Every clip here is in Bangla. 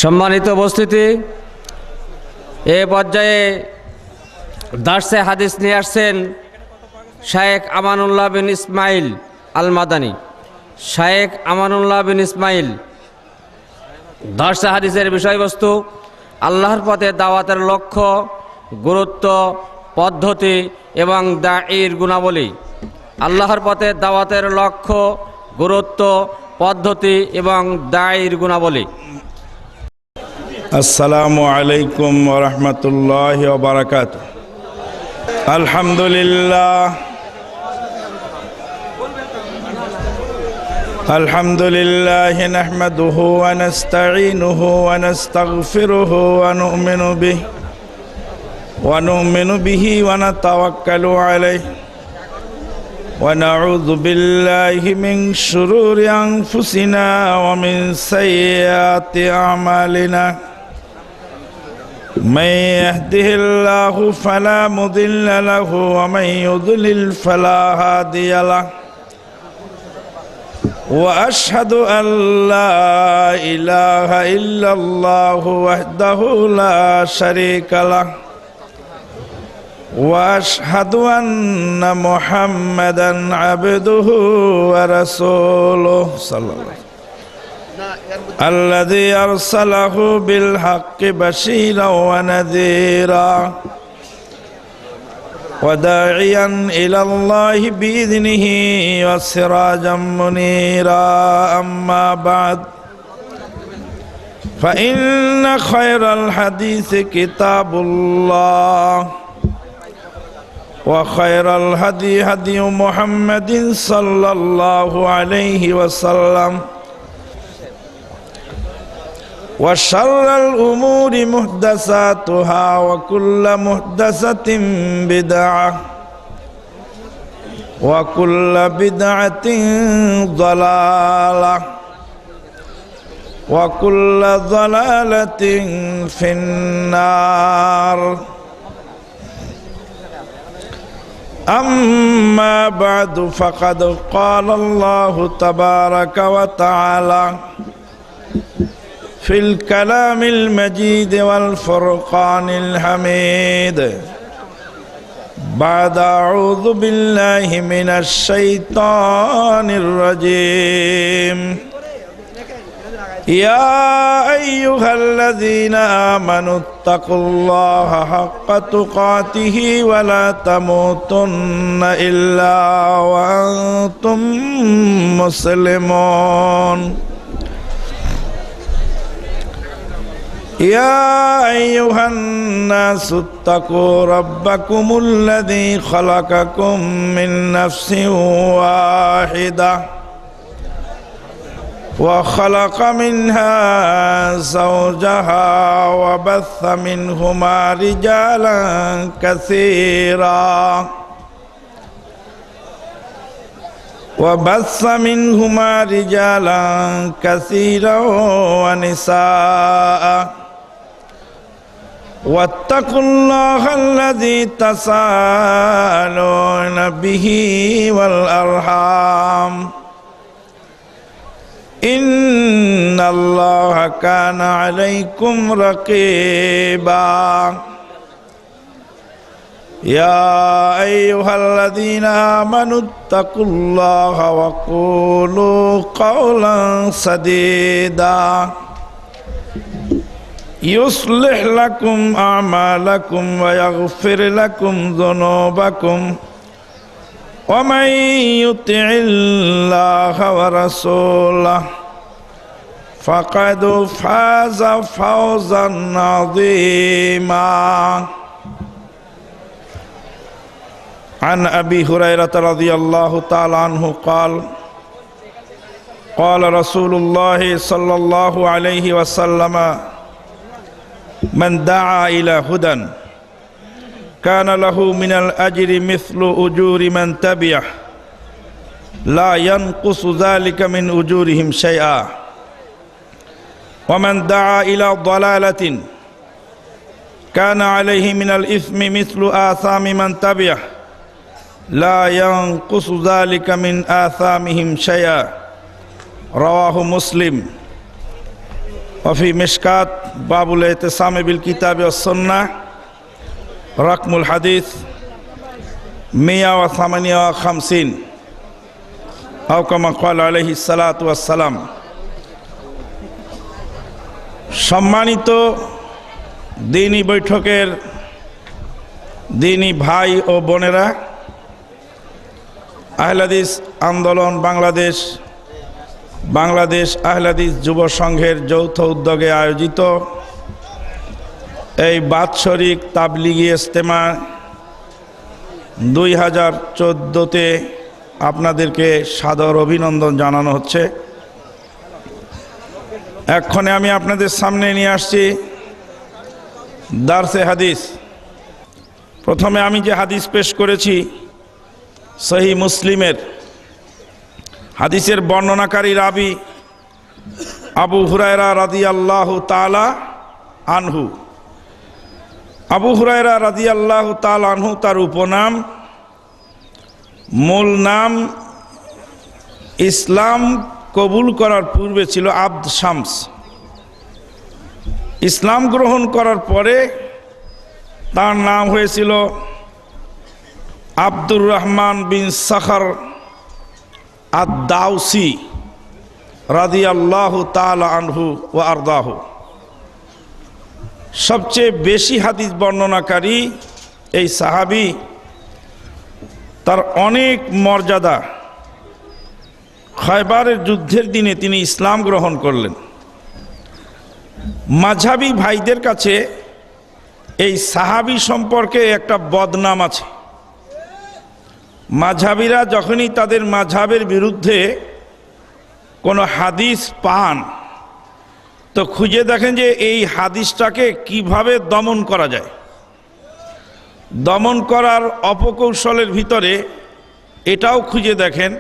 সম্মানিত উপস্থিতি, এ পর্যায়ে দার্সে হাদিস নিয়ে আসছেন শায়েখ আমানুল্লাহ বিন ইসমাইল আল মাদানী। শায়েখ আমানুল্লাহ বিন ইসমাইল। দার্সে হাদিসের বিষয়বস্তু আল্লাহর পথে দাওয়াতের লক্ষ্য, গুরুত্ব, পদ্ধতি এবং দাঈর গুণাবলী। আল্লাহর পথে দাওয়াতের লক্ষ্য, গুরুত্ব, পদ্ধতি এবং দাঈর গুণাবলী। আসসালামু আলাইকুম ওয়া রাহমাতুল্লাহি ওয়া বারাকাতুহু। আলহামদুলিল্লাহ নাহমাদুহু ওয়া নাস্তাঈনুহু ওয়া নাস্তাগফিরুহু ওয়া নু'মিনু বিহি ওয়া নাতাওয়াক্কালু আলাইহি ওয়া নাউযু বিল্লাহি মিন শুরুরি আনফুসিনা ওয়া মিন সাইয়্যাতি আমালিনা। من يهده الله فلا مضل له ومن يضلل فلا هادي له وأشهد أن لا إله إلا الله وحده لا شريك له وأشهد أن محمدا عبده ورسوله صلى الله عليه وسلم الذي أرسله بالحق بشيرا ونذيرا وداعيا إلى الله بإذنه وسراجا منيرا. أما بعد فإن خير الحديث كتاب الله وخير الهدي هدي محمد صلى الله عليه وسلم وشر الأمور محدثاتها وكل محدثة بدعة وكل بدعة ضلالة وكل ضلالة في النار. أما بعد فقد قال الله تبارك وتعالى في الكلام المجيد والفرقان الحميد بعد أعوذ بالله من الشيطان الرجيم يا أيها الذين آمنوا اتقوا الله حق تقاته ولا تموتن إلا وأنتم مسلمون. يا أيها الناس اتقوا ربكم الذي خلقكم من نفس واحدة وخلق منها زوجها وبث منهما رجالا كثيرا ونساء واتقوا الله الذي تساءلون به والأرحام إن الله كان عليكم رقيبا. يا أيها الذين آمنوا اتقوا الله وقولوا قولا سديدا يصلح لكم أعمالكم ويغفر لكم ذنوبكم ومن يطع الله ورسوله فقد فاز فوزا عظيما. عن أبي هريرة رضي الله تعالى عنه قال قال رسول الله صلى الله عليه وسلم من دعا إلى هدى كان له من الأجر مثل أجور من تبعه لا ينقص ذلك من أجورهم شيئا ومن دعا إلى ضلالة كان عليه من الإثم مثل آثام من تبعه لا ينقص ذلك من آثامهم شيئا. رواه مسلم. وفي مشكات باب الاعتصام بالكتاب والسنة رقم الحديث 158 أو كما قال عليه الصلاة والسلام। সম্মানিত দিনী বৈঠকের দিনী ভাই ও বোনেরা, আহলে হাদিস আন্দোলন বাংলাদেশ আহলে হাদিস যুব সংঘের যৌথ উদ্যোগে আয়োজিত এই বাৎসরিক তাবলিগি ইজতেমা 2014-তে আপনাদেরকে সাদর অভিনন্দন জানানো হচ্ছে। এক্ষণে আমি আপনাদের সামনে নিয়ে আসছি দারসে হাদিস। প্রথমে আমি যে হাদিস পেশ করেছি সহিহ মুসলিমের, হাদিসের বর্ণনাকারী রাবি আবু হুরায়রা রাদিয়াল্লাহু তাআলা আনহু। আবু হুরায়রা রাদিয়াল্লাহু তাআলা আনহু তার উপনাম, মূল নাম ইসলাম কবুল করার পূর্বে ছিল আব্দ শামস। ইসলাম গ্রহণ করার পরে তার নাম হয়েছিল আব্দুর রহমান বিন সাখর আদ-দাউসি রাদিয়াল্লাহু তাআলা আনহু ওয়া আরদাহু। সবচেয়ে বেশি হাদিস বর্ণনাকারী এই সাহাবী, তার অনেক মর্যাদা। খয়বারের যুদ্ধের দিনে তিনি ইসলাম গ্রহণ করলেন। মাঝহাবি ভাইদের কাছে এই সাহাবী সম্পর্কে একটা বদনাম আছে। মাঝহাবিরা যখনই তাদের মাঝহাবের বিরুদ্ধে কোনো হাদিস পান তো খুঁজে দেখেন যে এই হাদিসটাকে কিভাবে দমন করা যায়। দমন করার অপকৌশলের ভিতরে এটাও খুঁজে দেখেন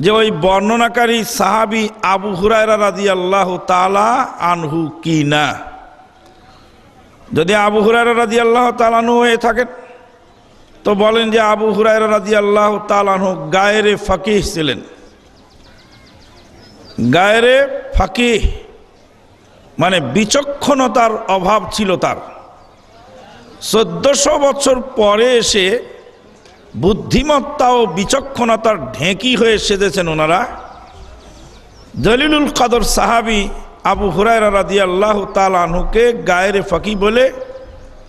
যে ওই বর্ণনাকারী সাহাবী আবু হুরায়রা রাদিয়াল্লাহু তাআলা আনহু কি না। যদি আবু হুরায়রা রাদিয়াল্লাহু তাআলা আনহু হয়ে থাকেন তো বলেন যে আবু হুরায়রা রাদিয়াল্লাহু তাআলা আনহু গায়রে ফাকিহ ছিলেন। গায়রে ফাকিহ মানে বিচক্ষণতার অভাব ছিল তার। 1400 বছর পরে এসে বুদ্ধিমত্তা ও বিচক্ষণতার ঢেঁকি হয়ে সেজেছেন ওনারা। জলিলুল কদর সাহাবী আবু হুরায়রা রাদিয়াল্লাহু তাআলা আনহুকে গায়রে ফাকিহ বলে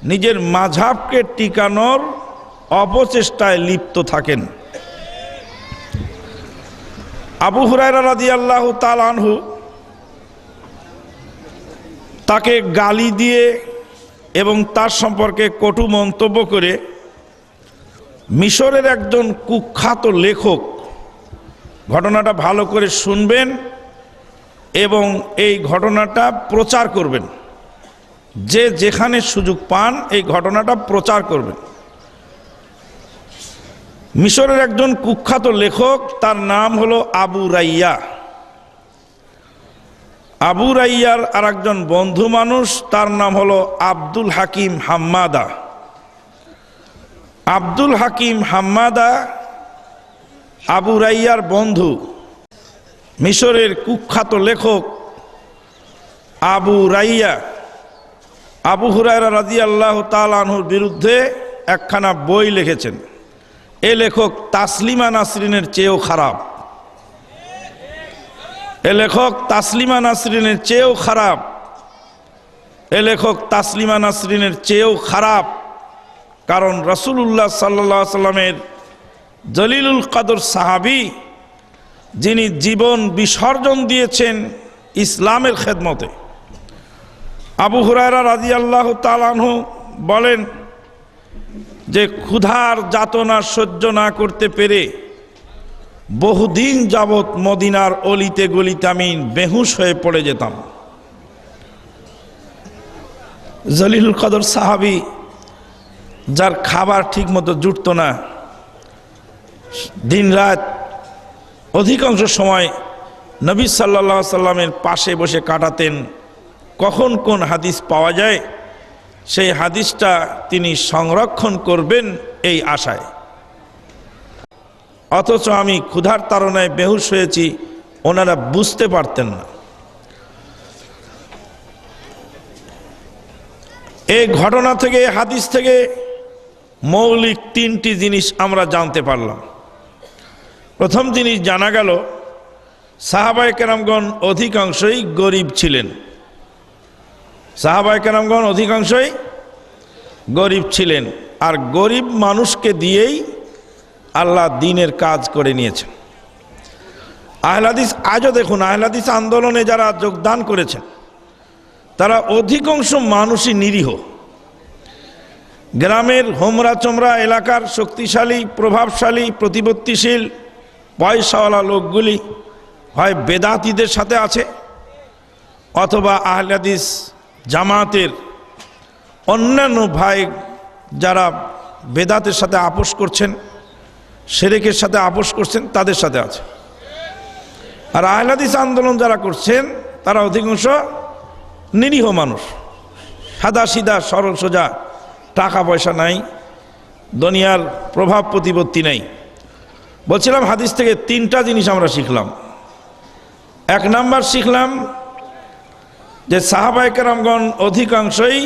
নিজের মাযহাবকে টিকানোর অপচেষ্টায় লিপ্ত থাকেন। আবু হুরায়রা রাদিয়াল্লাহু তাআলা আনহু তাকে গালি দিয়ে এবং তার সম্পর্কে কটু মন্তব্য করে মিশরের একজন কুখ্যাত লেখক, ঘটনাটা ভালো করে শুনবেন এবং এই ঘটনাটা প্রচার করবেন। যে যেখানে সুযোগ পান এই ঘটনাটা প্রচার করবেন। মিশরের একজন কুখ্যাত লেখক, তার নাম হলো আবু রাইয়া। আবু রাইয়ার আর একজন বন্ধু মানুষ, তার নাম হলো আব্দুল হাকিম হাম্মাদা। আব্দুল হাকিম হাম্মাদা আবু রাইয়ার বন্ধু। মিশরের কুখ্যাত লেখক আবু রাইয়া আবু হুরায়রা রাদিয়াল্লাহু তাআলা আনহুর বিরুদ্ধে একখানা বই লিখেছেন। এ লেখক তাসলিমা নাসরিনের চেয়েও খারাপ। এ লেখক তাসলিমা নাসরিনের চেয়েও খারাপ। এ লেখক তাসলিমা নাসরিনের চেয়েও খারাপ। কারণ রাসূলুল্লাহ সাল্লাল্লাহু আলাইহি সাল্লামের জলিলুল কদর সাহাবী, যিনি জীবন বিসর্জন দিয়েছেন ইসলামের খেদমতে। আবু হুরায়রা রাদিয়াল্লাহু তাআলা আনহু বলেন যে ক্ষুধার যাতনা সহ্য না করতে পেরে বহুদিন যাবৎ মদিনার অলিতে গলিতে আমি বেহুশ হয়ে পড়ে যেতাম। জলিলুল কদর সাহাবী, যার খাবার ঠিক মতো জুটতো না, দিন রাত অধিকাংশ সময় নবী সাল্লাল্লাহু আলাইহি সাল্লামের পাশে বসে কাটাতেন। কখন কোন হাদিস পাওয়া যায় সেই হাদিসটা তিনি সংরক্ষণ করবেন এই আশায়। অথচ আমি ক্ষুধার তাড়নায় বেহুশ হয়েছি, ওনারা বুঝতে পারতেন না। এই ঘটনা থেকে, হাদিস থেকে মৌলিক তিনটি জিনিস আমরা জানতে পারলাম। প্রথম জিনিস জানা গেল, সাহাবায়ে কেরামগণ অধিকাংশই গরিব ছিলেন। সাহাবায়ে কেরামগণ অধিকাংশই গরিব ছিলেন, আর গরিব মানুষকে দিয়েই আল্লাহ দ্বীনের কাজ করে নিয়েছেন। আহলে হাদিস, আজও দেখুন আহলে হাদিস আন্দোলনে যারা যোগদান করেছেন তারা অধিকাংশ মানুষই নিরীহ। গ্রামের হোমরা চোমরা এলাকার শক্তিশালী, প্রভাবশালী, প্রতিপত্তিশীল, পয়সাওয়ালা লোকগুলি হয় বেদাতীদের সাথে আছে, অথবা আহলে হাদিস জামাতের অন্যান্য ভাই যারা বেদাতের সাথে আপোষ করছেন, শিরকের সাথে আপোষ করছেন, তাদের সাথে আছে। আর আহলে হাদিস আন্দোলন যারা করছেন তারা অধিকাংশ নিরীহ মানুষ, সাদা সিধা, সরল সোজা, টাকা পয়সা নাই, দুনিয়ার প্রভাব প্রতিপত্তি নেই। বলছিলাম হাদিস থেকে তিনটা জিনিস আমরা শিখলাম। এক নাম্বার শিখলাম যে সাহাবায়ে কেরামগণ অধিকাংশই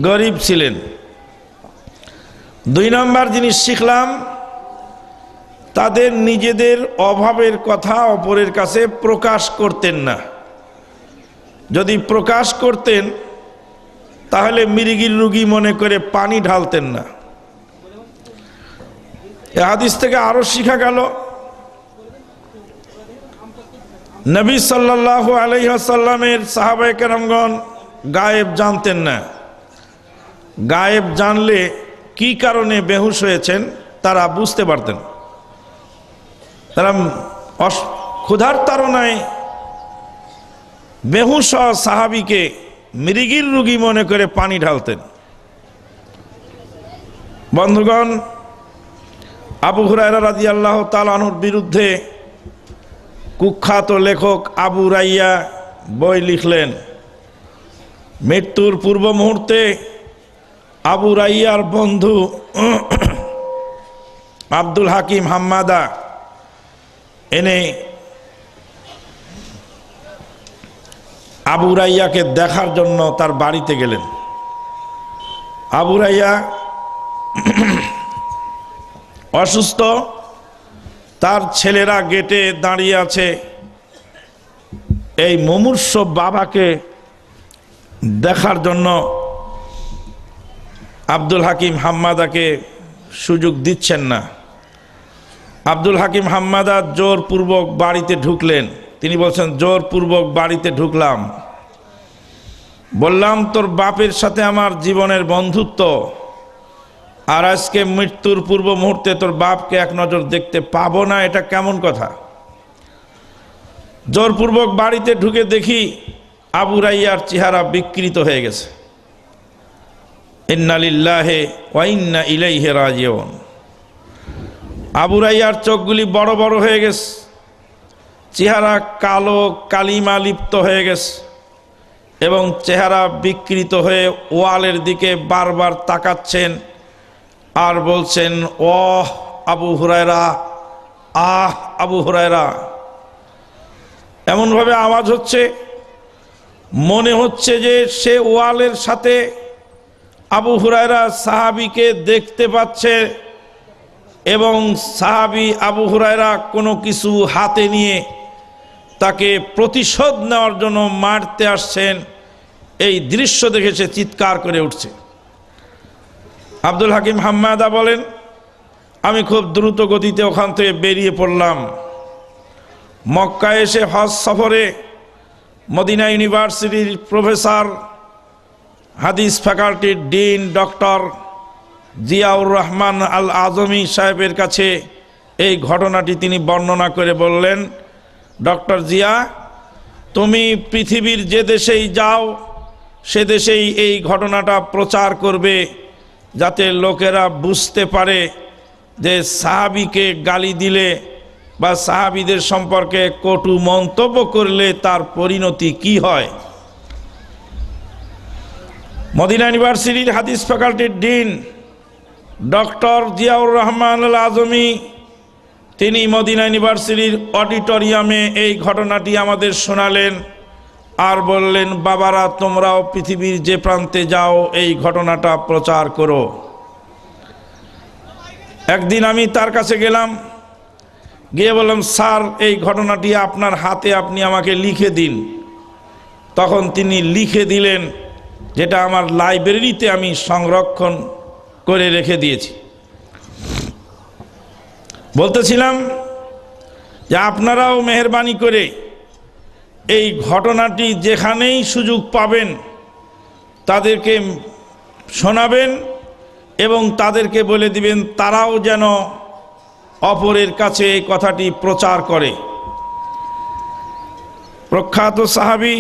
গরিব ছিলেন। দুই নাম্বার জিনিস শিখলাম, তাদের নিজেদের অভাবের কথা অপরের কাছে প্রকাশ করতেন না। যদি প্রকাশ করতেন তাহলে মিরিগির রুগী মনে করে পানি ঢালতেন না। এই হাদিস থেকে আরো শিখা গেল, নবী সাল্লাল্লাহু আলাইহি ওয়াসাল্লামের সাহাবায়ে কেরামগণ গায়েব জানতেন না। গায়েব জানলে কি কারণে বেহুশ হয়েছেন তারা বুঝতে পারতেন। তারা ক্ষুধার তাড়নায় বেহুশ সাহাবীকে মৃগীর রোগী মনে করে পানি ঢালতেন। বন্ধুগণ, আবু হুরায়রা রাদিয়াল্লাহু তাআলা আনহুর বিরুদ্ধে কুখ্যাত লেখক আবু রাইয়া বই লিখলেন। মৃত্যুর পূর্ব মুহূর্তে আবু রাইয়ার বন্ধু আব্দুল হাকিম হাম্মাদা এনে আবু রাইয়াকে দেখার জন্য তার বাড়িতে গেলেন। আবু রাইয়া অসুস্থ, তার ছেলেরা গেটে দাঁড়িয়ে আছে। এই মুমূর্ষ বাবাকে দেখার জন্য আব্দুল হাকিম হাম্মাদাকে সুযোগ দিচ্ছেন না। আব্দুল হাকিম হাম্মাদা জোরপূর্বক বাড়িতে ঢুকলেন। তিনি বলছেন, জোরপূর্বক বাড়িতে ঢুকলাম, বললাম তোর বাপের সাথে আমার জীবনের বন্ধুত্ব, আর আজকে মৃত্যুর পূর্ব মুহূর্তে তোর বাপকে এক নজর দেখতে পাবো না, এটা কেমন কথা? জোরপূর্বক বাড়িতে ঢুকে দেখি আবু রাইয়ার চেহারা বিকৃত হয়ে গেছে। ইন্না লিল্লাহি ওয়া ইন্না ইলাইহি রাজিউন। আবু রাইয়ার চোখগুলি বড় বড় হয়ে গেছে, চেহারা কালো কালিমা লিপ্ত হয়ে গেছে এবং চেহারা বিকৃত হয়ে ওয়ালের দিকে বারবার তাকাচ্ছেন আর বলছেন, ওহ আবু হুরায়রা, আহ আবু হুরায়রা। এমনভাবে আওয়াজ হচ্ছে, মনে হচ্ছে যে সে ওয়ালের সাথে আবু হুরায়রা সাহাবীকে দেখতে পাচ্ছে এবং সাহাবী আবু হুরায়রা কোনো কিছু হাতে নিয়ে তাকে প্রতিশোধ নেওয়ার জন্য মারতে আসছেন। এই দৃশ্য দেখে সে চিৎকার করে উঠছে। আব্দুল হাকিম হাম্মাদা বলেন, আমি খুব দ্রুত গতিতে ওখান থেকে বেরিয়ে পড়লাম। মক্কায় এসে হজ সফরে মদিনা ইউনিভার্সিটির প্রফেসর, হাদিস ফ্যাকাল্টির ডিন ডক্টর জিয়াউর রহমান আল আজমি সাহেবের কাছে এই ঘটনাটি তিনি বর্ণনা করে বললেন, ডক্টর জিয়া, তুমি পৃথিবীর যে দেশেই যাও সে দেশেই এই ঘটনাটা প্রচার করবে, যাতে লোকেরা বুঝতে পারে যে সাহাবীকে গালি দিলে বা সাহাবীদের সম্পর্কে কটু মন্তব্য করলে তার পরিণতি কি হয়। মদিনা ইউনিভার্সিটির হাদিস ফ্যাকাল্টির ডিন ডক্টর জিয়াউর রহমান আল আজমি তিনি মদিনা ইউনিভার্সিটির অডিটোরিয়ামে এই ঘটনাটি আমাদের শোনালেন। আর বললেন, বাবারা তোমরাও পৃথিবীর যে প্রান্তে যাও এই ঘটনাটা প্রচার করো। একদিন আমি তার কাছে গেলাম, গিয়ে বললাম, স্যার এই ঘটনাটি আপনার হাতে আপনি আমাকে লিখে দিন। তখন তিনি লিখে দিলেন, যেটা আমার লাইব্রেরিতে আমি সংরক্ষণ করে রেখে দিয়েছি। বলতেছিলাম যে আপনারাও মেহেরবানি করে এই ঘটনাটি যেখানেই সুযোগ পাবেন তাদেরকে শোনাবেন এবং তাদেরকে বলে দিবেন তারাও যেন অপরের কাছে এই কথাটি প্রচার করে। প্রখ্যাত সাহাবী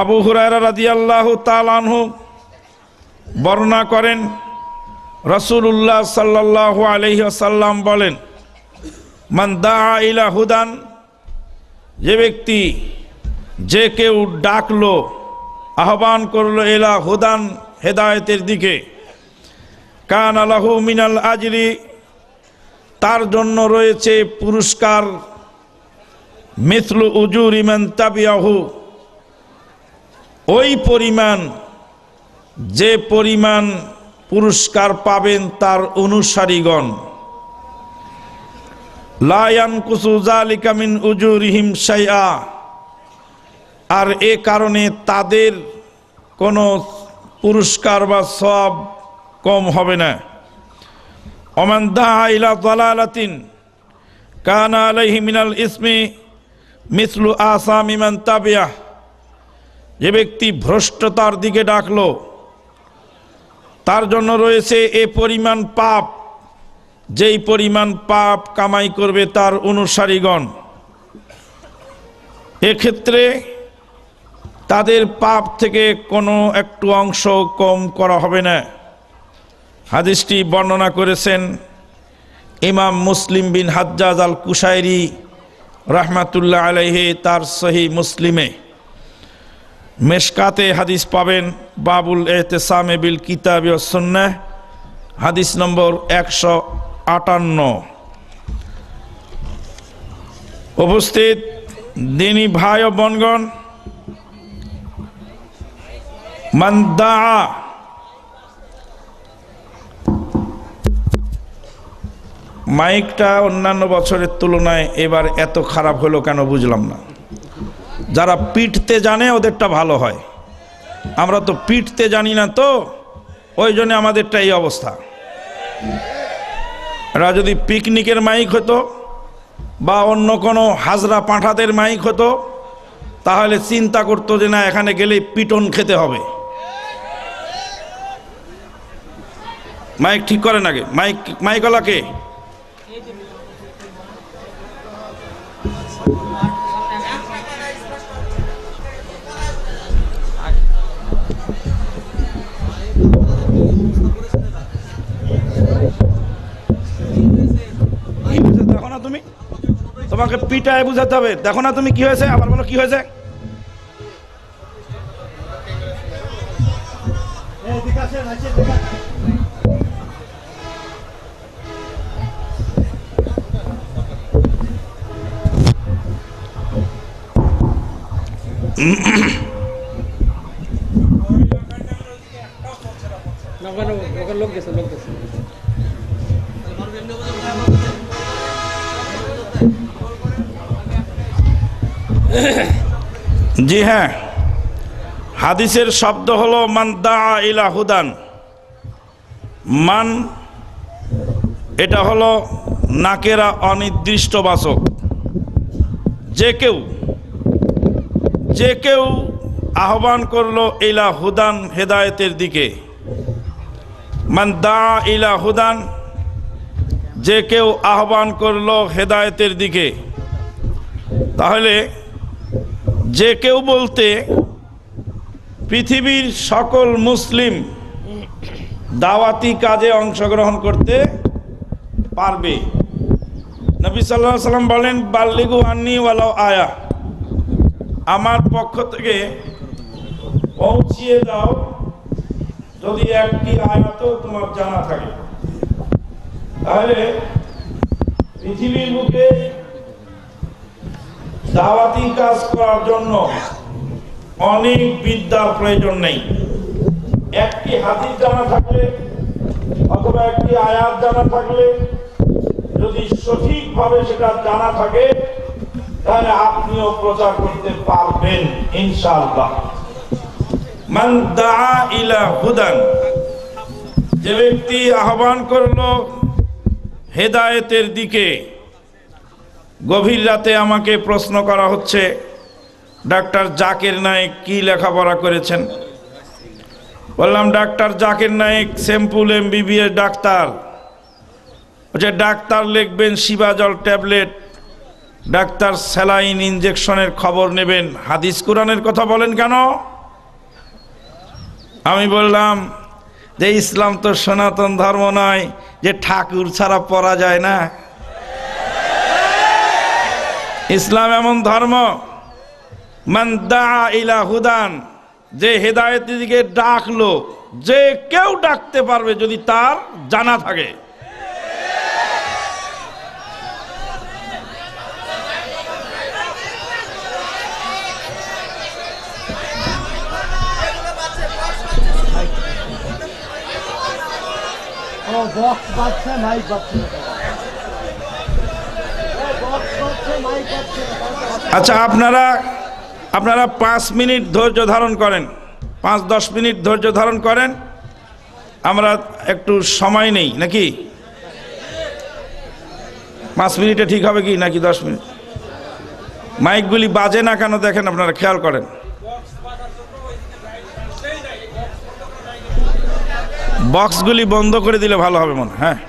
আবু হুরায়রা রাদিয়াল্লাহু তাআলা আনহু বর্ণনা করেন, রাসূলুল্লাহ সাল্লাল্লাহু আলাইহি ওয়াসাল্লাম বলেন, মান দাআ ইলা হুদান, যে ব্যক্তি যে কেউ ডাকলো, আহ্বান করলো, ইলা হুদান, হেদায়েতের দিকে, কানা লাহু মিনাল আজরি, তার জন্য রয়েছে পুরস্কার, মিথলু উজুরি মান তাবিআহু, ওই পরিমাণ যে পরিমাণ পুরস্কার পাবেন তার অনুসারীগণ। লা ইয়ানকুসু যালিকা মিন উজুরিহিম শাইআ, আর এ কারণে তাদের কোনো পুরস্কার বা সওয়াব কম হবে না। ওমান দাআ ইলা দালালাতিন কানা আলাইহি মিনাল ইসমি মিসলু আসামি মান তাবিআহ, যে ব্যক্তি ভ্রষ্টতার দিকে ডাকলো তার জন্য রয়েছে এ পরিমাণ পাপ, যেই পরিমাণ পাপ কামাই করবে তার অনুসারীগণ। এক্ষেত্রে তাদের পাপ থেকে কোনো একটু অংশ কম করা হবে না। হাদিসটি বর্ণনা করেছেন ইমাম মুসলিম বিন হাজ্জাজ আল কুশাইরি রাহমাতুল্লাহ আলাইহি তার সহিহ মুসলিমে। মেশকাতে হাদিস পাবেন বাবুল ইহতিসামে বিল কিতাবি ওয়াস সুন্নাহ, হাদিস নম্বর 158। উপস্থিত দিনী ভাই ও বোনগণ, মান দাআ, মাইকটা অন্যান্য বছরের তুলনায় এবার এত খারাপ হলো কেন বুঝলাম না। যারা পিটতে জানে ওদেরটা ভালো হয়, আমরা তো পিটতে জানি না, তো ওই জন্য আমাদেরটা এই অবস্থা। এরা যদি পিকনিকের মাইক হতো বা অন্য কোনো হাজরা পাঁঠাদের মাইক হতো তাহলে চিন্তা করতো যে না এখানে গেলে পিটন খেতে হবে। মাইক ঠিক করেন আগে, মাইকওয়ালাকে। দেখো না তুমি, তোমাকে পিটায় বুঝাতে হবে। দেখো না তুমি কি হয়েছে, আবার বলো কি হয়েছে। লোক গেছে। জি হ্যাঁ, হাদিসের শব্দ হলো মান দাআ ইলা হুদান। মান, এটা হলো নাকেরা অনির্দিষ্টবাচক। যে কেউ আহ্বান করলো ইলা হুদান, হেদায়েতের দিকে। মান দাআ ইলা হুদান, যে কেউ আহ্বান করলো হেদায়েতের দিকে। তাহলে যে কেউ বলতে পৃথিবীর সকল মুসলিম দাওয়াতি কাজে অংশগ্রহণ করতে পারবে। নবী সাল্লাল্লাহু আলাইহি ওয়াসাল্লাম বলেন, বাল্লিগু আন্নি ওয়ালাউ আয়া, আমার পক্ষ থেকে পৌঁছিয়ে দাও যদি একটি আয়াতও তোমার জানা থাকে। তাহলে পৃথিবীর বুকে দাওয়াতি কাজ করার জন্য অনেক বিদ্যার প্রয়োজন নেই। একটি হাদিস জানা থাকলে অথবা একটি আয়াত জানা থাকলে, যদি সঠিকভাবে সেটা জানা থাকে, তাহলে আপনিও প্রচার করতে পারবেন ইনশাআল্লাহ। মান দাআ ইলা হুদান, যে ব্যক্তি আহ্বান করলো হেদায়েতের দিকে। গভীর রাতে আমাকে প্রশ্ন করা হচ্ছে, ডাক্তার জাকির নায়েক কি লেখাপড়া করেছেন? বললাম, doctor Zakir Naik simple MBBS doctor. বলছে, ডাক্তার লিখবেন শিবাজল ট্যাবলেট, ডাক্তার স্যালাইন ইনজেকশনের খবর নেবেন, হাদিস কোরআনের কথা বলেন কেন? আমি বললাম যে ইসলাম তো সনাতন ধর্ম নয় যে ঠাকুর ছাড়া পড়া যায় না। ইসলাম এমন ধর্ম, মান দাআ ইলা হুদান, যে হেদায়েতের দিকে ডাকলো, যে কেউ ডাকতে পারবে যদি তার জানা থাকে। আচ্ছা, আপনারা 5 মিনিট ধৈর্য ধারণ করেন, 5-10 মিনিট ধৈর্য ধারণ করেন। আমরা একটু সময় নেই নাকি? 5 মিনিটে ঠিক হবে কি নাকি 10 মিনিট? মাইকগুলি বাজে না কেন দেখেন, আপনারা খেয়াল করেন। বক্সগুলি বন্ধ করে দিলে ভালো হবে মনে। হ্যাঁ,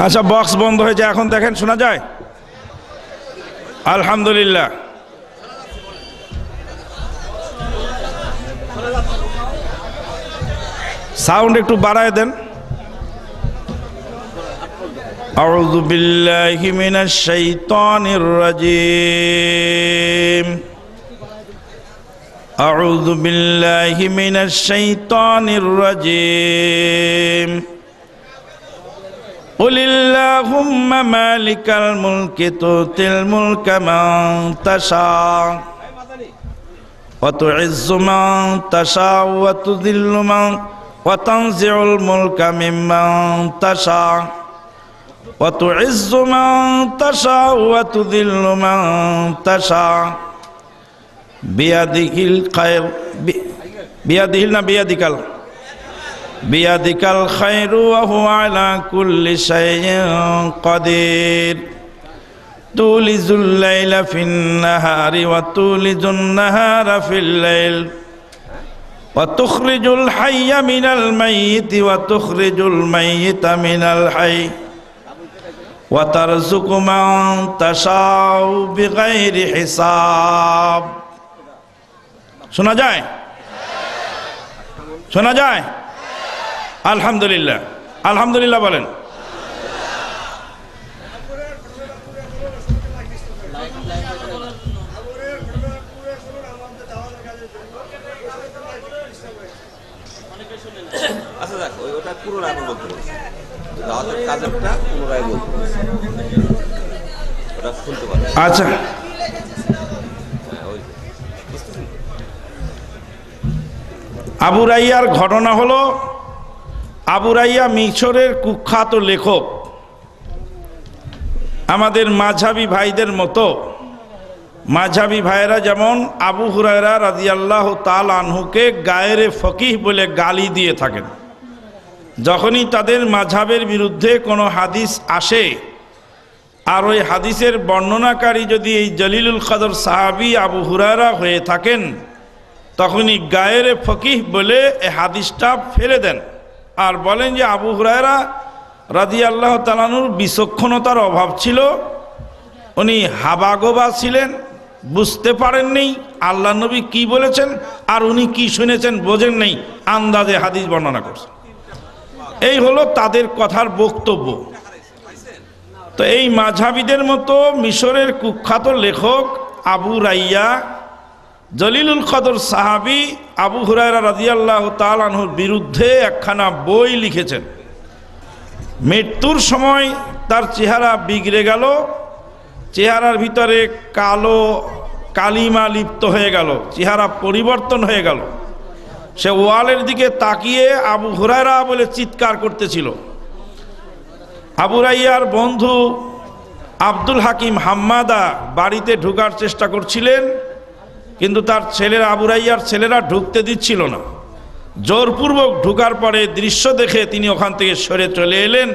আচ্ছা, বক্স বন্ধ হয়েছে, এখন দেখেন শোনা যায়? আলহামদুলিল্লাহ। সাউন্ড একটু বাড়ায় দেন। আউযু বিল্লাহি মিনাশ শাইতানির রাজীম। আউযু বিল্লাহি মিনাশ শাইতানির রাজীম। কুলিল্লাহুম্মা মালিকাল মুলকি তুতিল মুলকা মান তাশা ওয়া তুইজ্জু মান তাশা ওয়া তুযিল্লু মান ওয়া তানজিউল মুলকা মিম্মান তাশা ওয়া তুইজ্জু মান তাশা ওয়া তুযিল্লু মান তাশা বিয়াদিহিল খায়র, বিয়াদিহিল না বিয়াদিকাল, বিয়াদিকাল খায়রু ওয়া হুয়া আলা কুল্লি শাইইন কাদির। তুলিজুল লাইলা ফিন নাহারি ওয়া তুলিজুন নাহারা ফিল লাইল ওয়া তুখরিজুল হাইয়া মিনাল মাইয়িতি ওয়া তুখরিজুল মাইয়িতা মিনাল হাই ওয়া তারযুকু মান তাশাউ বিগাইরি হিসাব। শোনা যায়? শোনা যায়? আলহামদুলিল্লাহ, আলহামদুলিল্লাহ বলেন। আচ্ছা, দেখ ওটা পুরোটা আমি বলতে বলছি, দাওয়াতের কাজেরটা পুরোটাই বলতে বলছি, ওটা শুনতে পারে। আচ্ছা, আবু রাইয়ার ঘটনা হলো, আবু রাইয়া মিশরের কুখ্যাত লেখক। আমাদের মাঝহাবি ভাইদের মতো মাঝহাবি ভাইয়েরা যেমন আবু হুরায়রা রাদিয়াল্লাহু তাআলা আনহুকে গায়রে ফকিহ বলে গালি দিয়ে থাকেন। যখনই তাদের মাঝহাবের বিরুদ্ধে কোনো হাদিস আসে আর ওই হাদিসের বর্ণনাকারী যদি এই জলিলুল কদর সাহাবী আবু হুরায়রা হয়ে থাকেন, তখনই গায়রে ফকিহ বলে এই হাদিসটা ফেলে দেন আর বলেন যে আবু হুরায়রা রাদিয়াল্লাহু তাআলা আনহুর বিচক্ষণতার অভাব ছিল, উনি হাবাগোবা ছিলেন, বুঝতে পারেননি আল্লাহ নবী কি বলেছেন আর উনি কি শুনেছেন বোঝেন নেই, আন্দাজে হাদিস বর্ণনা করছেন। এই হলো তাদের কথার বক্তব্য। তো এই মাঝহাবিদের মতো মিশরের কুখ্যাত লেখক আবু রাইয়া জলিলুল কদর সাহাবী আবু হুরায়রা রাদিয়াল্লাহু তাআলা আনহুর বিরুদ্ধে একখানা বই লিখেছেন। মৃত্যুর সময় তার চেহারা বিগড়ে গেল, চেহারার ভিতরে কালো কালিমা লিপ্ত হয়ে গেল, চেহারা পরিবর্তন হয়ে গেল। সে ওয়ালের দিকে তাকিয়ে আবু হুরায়রা বলে চিৎকার করতেছিল। আবু রাইয়ার বন্ধু আব্দুল হাকিম হাম্মাদা বাড়িতে ঢোকার চেষ্টা করছিলেন, কিন্তু তার ছেলেরা, আবু রাইয়ার ছেলেরা ঢুকতে দিচ্ছিল না। জোরপূর্বক ঢোকার পরে দৃশ্য দেখে তিনি ওখান থেকে সরে চলে এলেন।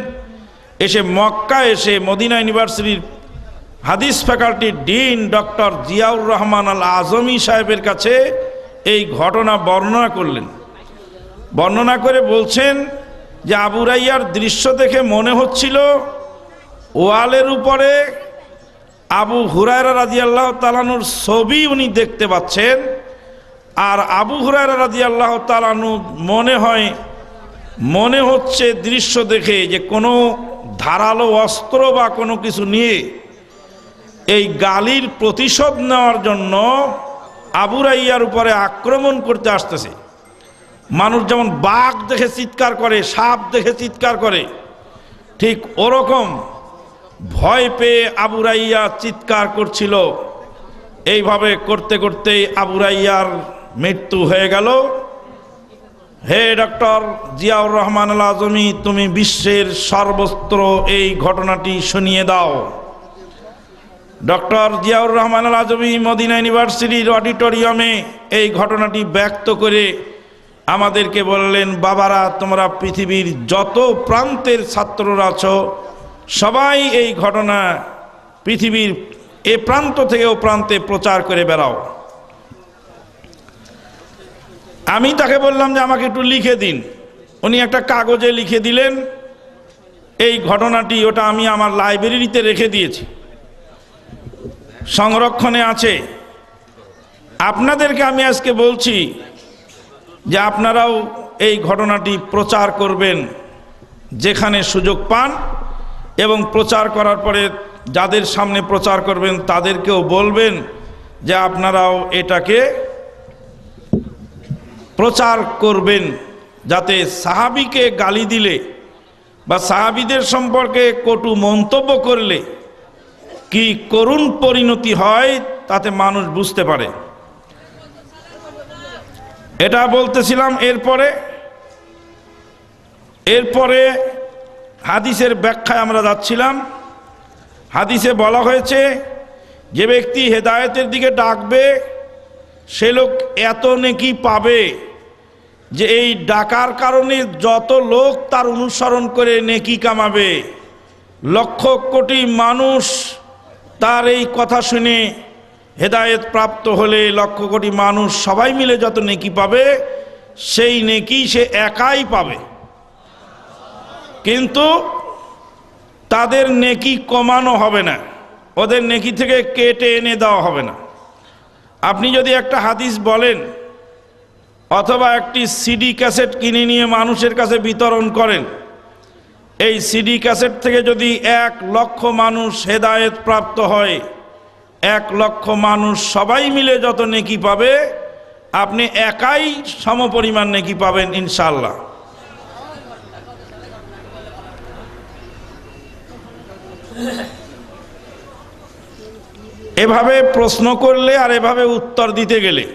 এসে মক্কা এসে মদিনা ইউনিভার্সিটির হাদিস ফ্যাকাল্টির ডিন ডক্টর জিয়াউর রহমান আল আজমি সাহেবের কাছে এই ঘটনা বর্ণনা করলেন। বর্ণনা করে বলছেন যে আবু রাইয়ার দৃশ্য দেখে মনে হচ্ছিল ওয়ালের উপরে আবু হুরায়রা রাদিয়াল্লাহু তাআলা আনহুর ছবি উনি দেখতে পাচ্ছেন। আর আবু হুরায়রা রাদিয়াল্লাহু তাআলা আনহু মনে হচ্ছে দৃশ্য দেখে যে কোনো ধারালো অস্ত্র বা কোনো কিছু নিয়ে এই গালির প্রতিশোধ নেওয়ার জন্য আবু রাইয়ার উপরে আক্রমণ করতে আসতেছে। মানুষ যেমন বাঘ দেখে চিৎকার করে, সাপ দেখে চিৎকার করে, ঠিক ওরকম ভয় পেয়ে আবু রাইয়া চিৎকার করছিল। এইভাবে করতে করতেই আবু রাইয়ার মৃত্যু হয়ে গেল। হে ডক্টর জিয়াউর রহমান আল আজমি, তুমি বিশ্বের সর্বত্র এই ঘটনাটি শুনিয়ে দাও। ডক্টর জিয়াউর রহমান আল আজমি মদিনা ইউনিভার্সিটির অডিটোরিয়ামে এই ঘটনাটি ব্যক্ত করে আমাদেরকে বললেন, বাবারা, তোমরা পৃথিবীর যত প্রান্তের ছাত্ররা আছো সবাই এই ঘটনা পৃথিবীর এ প্রান্ত থেকে ও প্রান্তে প্রচার করে বেড়াও। আমি তাকে বললাম যে আমাকে একটু লিখে দিন। উনি একটা কাগজে লিখে দিলেন এই ঘটনাটি। ওটা আমি আমার লাইব্রেরিতে রেখে দিয়েছি, সংরক্ষণে আছে। আপনাদেরকে আমি আজকে বলছি যে আপনারাও এই ঘটনাটি প্রচার করবেন যেখানে সুযোগ পান, এবং প্রচার করার পরে যাদের সামনে প্রচার করবেন তাদেরকেও বলবেন যে আপনারাও এটাকে প্রচার করবেন, যাতে সাহাবীকে গালি দিলে বা সাহাবীদের সম্পর্কে কটু মন্তব্য করলে কি করুণ পরিণতি হয় তাতে মানুষ বুঝতে পারে। এটা বলতেছিলাম। এরপরে হাদিসের ব্যাখ্যায় আমরা যাচ্ছিলাম। হাদিসে বলা হয়েছে যে ব্যক্তি হেদায়েতের দিকে ডাকবে সে লোক এত নেকি পাবে যে এই ডাকার কারণে যত লোক তার অনুসরণ করে নেকি কামাবে, লক্ষ কোটি মানুষ তার এই কথা শুনে হেদায়েত প্রাপ্ত হলে লক্ষ কোটি মানুষ সবাই মিলে যত নেকি পাবে সেই নেকি সে একাই পাবে, কিন্তু তাদের নেকি কমানো হবে না, ওদের নেকি থেকে কেটে এনে দেওয়া হবে না। আপনি যদি একটা হাদিস বলেন অথবা একটি সিডি ক্যাসেট কিনে নিয়ে মানুষের কাছে বিতরণ করেন, এই সিডি ক্যাসেট থেকে যদি 1 লক্ষ মানুষ হেদায়েত প্রাপ্ত হয়, 1 লক্ষ মানুষ সবাই মিলে যত নেকি পাবে আপনি একাই সমপরিমাণ নেকি পাবেন ইনশাআল্লাহ। এভাবে প্রশ্ন করলে আর এভাবে উত্তর দিতে গেলে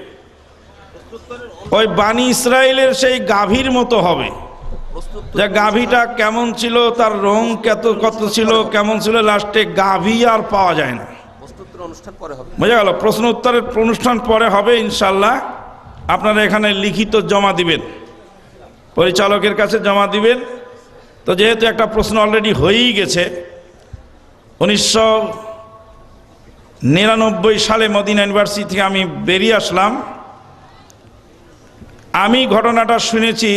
ওই বানি ইসরায়েলের সেই গাভীর মতো হবে, যে গাভীটা কেমন ছিল, তার রং কত ছিল, কেমন ছিল, লাস্টে গাভী আর পাওয়া যায় না। বোঝা গেল? প্রশ্ন উত্তরের অনুষ্ঠান পরে হবে ইনশাল্লাহ। আপনারা এখানে লিখিত জমা দিবেন, পরিচালকের কাছে জমা দিবেন। তো যেহেতু একটা প্রশ্ন অলরেডি হয়েই গেছে, 1999 সালে মদিনা ইউনিভার্সিটি থেকে আমি বেরিয়ে আসলাম। আমি ঘটনাটা শুনেছি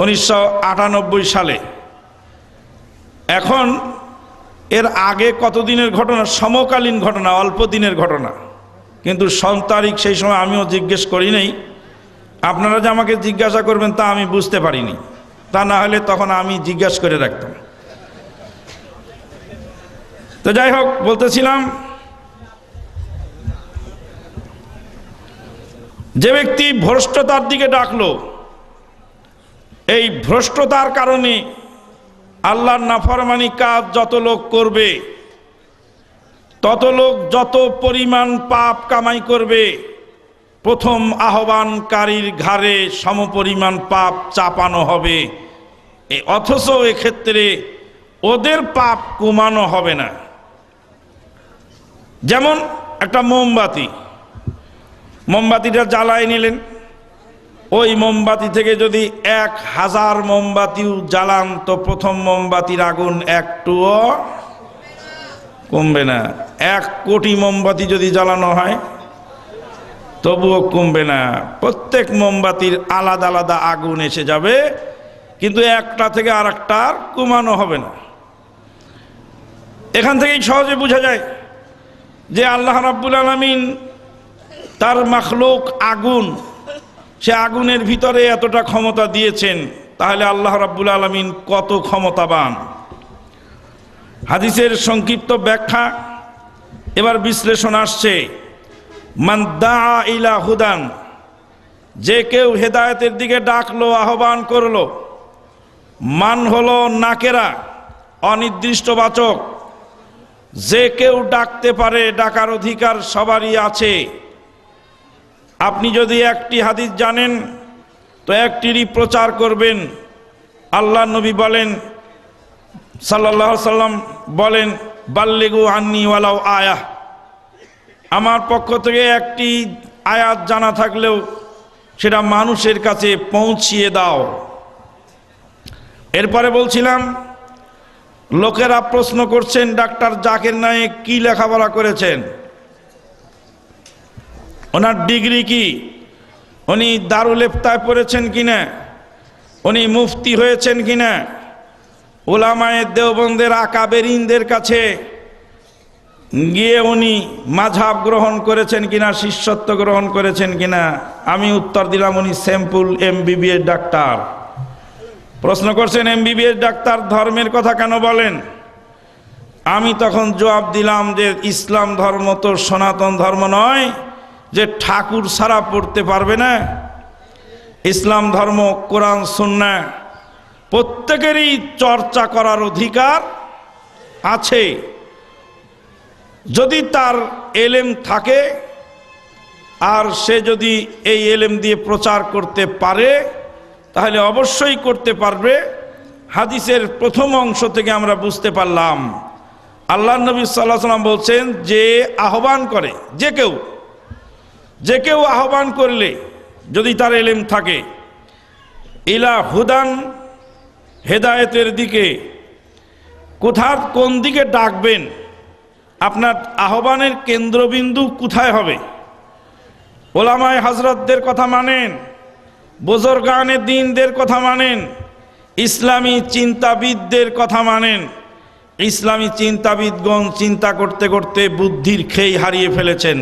1998 সালে। এখন এর আগে কতদিনের ঘটনা, সমকালীন ঘটনা, অল্প দিনের ঘটনা, কিন্তু তারিখ সেই সময় আমিও জিজ্ঞেস করি নাই। আপনারা যে আমাকে জিজ্ঞাসা করবেন তা আমি বুঝতে পারিনি, তা না হলে তখন আমি জিজ্ঞাসা করে রাখতাম। তো যাই হোক, বলতেছিলাম যে ব্যক্তি ভ্রষ্টতার দিকে ডাকলো, এই ভ্রষ্টতার কারণে আল্লাহর নাফরমানি কাজ যত লোক করবে তত লোক যত পরিমাণ পাপ কামাই করবে, প্রথম আহ্বানকারীর ঘাড়ে সমপরিমাণ পাপ চাপানো হবে, অথচ এক্ষেত্রে ওদের পাপ কমানো হবে না। যেমন একটা মোমবাতিটা জ্বালায় নিলেন, ওই মোমবাতি থেকে যদি 1000 মোমবাতিও জ্বালান তো প্রথম মোমবাতির আগুন একটুও কমবে না। 1 কোটি মোমবাতি যদি জ্বালানো হয় তবুও কমবে না। প্রত্যেক মোমবাতির আলাদা আলাদা আগুন এসে যাবে, কিন্তু একটা থেকে আরেকটার কমানো হবে না। এখান থেকেই সহজে বোঝা যায় যে আল্লাহ রাব্বুল আলামিন তার মাখলুক আগুন, সে আগুনের ভিতরে এতটা ক্ষমতা দিয়েছেন, তাহলে আল্লাহ রাব্বুল আলামিন কত ক্ষমতাবান। হাদিসের সংক্ষিপ্ত ব্যাখ্যা, এবার বিশ্লেষণ আসছে। মান দাআ ইলা হুদান, যে কেউ হেদায়েতের দিকে ডাকলো, আহ্বান করলো। মান হলো নাকেরা, অনির্দিষ্টবাচক। যে কেউ ডাকতে পারে, ডাকার অধিকার সবারই আছে। আপনি যদি একটি হাদিস জানেন তো একটিরই প্রচার করবেন। আল্লাহ নবী বলেন, সাল্লাল্লাহু আলাইহি সাল্লাম বলেন, বাল্লিগু আন্নি ওয়ালাউ আয়াহ, আমার পক্ষ থেকে একটি আয়াত জানা থাকলেও সেটা মানুষের কাছে পৌঁছিয়ে দাও। এরপরে বলছিলাম, লোকেরা প্রশ্ন করছেন ডাক্তার জাকির নায়েক কি লেখাপড়া করেছেন, ওনার ডিগ্রি কি, উনি দারুল ইফতায় পড়েছেন কিনা, উনি মুফতি হয়েছেন কিনা, উলামায়ে দেওবন্দের আকাবেরিনদের কাছে গিয়ে উনি মাযহাব গ্রহণ করেছেন কিনা, শিষ্যত্ব গ্রহণ করেছেন কিনা। আমি উত্তর দিলাম উনি সিম্পল এমবিবিএস ডাক্তার। প্রশ্ন করছেন এমবিবিএস ডাক্তার ধর্মের কথা কেন বলেন? আমি তখন জবাব দিলাম যে ইসলাম ধর্ম তো সনাতন ধর্ম নয় যে ঠাকুর ছাড়া পড়তে পারবে না। ইসলাম ধর্ম, কোরআন সুন্নাহ প্রত্যেকেরই চর্চা করার অধিকার আছে। যদি তার এলেম থাকে আর সে যদি এই এলেম দিয়ে প্রচার করতে পারে তাহলে অবশ্যই করতে পারবে। হাদিসের প্রথম অংশ থেকে আমরা বুঝতে পারলাম আল্লাহ নবী সাল্লাল্লাহু আলাইহি ওয়াসাল্লাম বলছেন, যে আহ্বান করে, যে কেউ আহ্বান করলে যদি তার এলেম থাকে, ইলা হুদান, হেদায়েতের দিকে, কোন দিকে ডাকবেন, আপনার আহ্বানের কেন্দ্রবিন্দু কোথায় হবে? ওলামায়ে হযরতদের কথা মানেন, বুজুর্গানে দ্বীনদের কথা মানেন, ইসলামী চিন্তাবিদদের কথা মানেন। ইসলামী চিন্তাবিদগণ চিন্তা করতে করতে বুদ্ধির খেই হারিয়ে ফেলেছেন।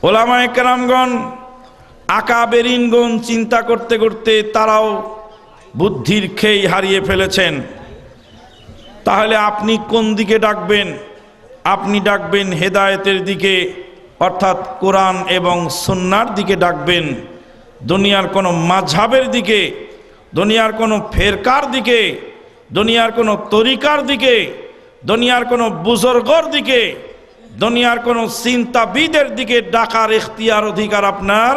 ওলামায়ে কেরামগণ, আকাবেরিনগণ চিন্তা করতে করতে তারাও বুদ্ধির খেই হারিয়ে ফেলেছেন। তাহলে আপনি কোন দিকে ডাকবেন? আপনি ডাকবেন হেদায়েতের দিকে, অর্থাৎ কোরআন এবং সুন্নাহর দিকে ডাকবেন। দুনিয়ার কোনো মাযহাবের দিকে, দুনিয়ার কোনো ফেরকার দিকে, দুনিয়ার কোনো তরিকার দিকে, দুনিয়ার কোনো বুজুর্গর দিকে, দুনিয়ার কোনো চিন্তাবিদের দিকে ডাকার ইখতিয়ার, অধিকার আপনার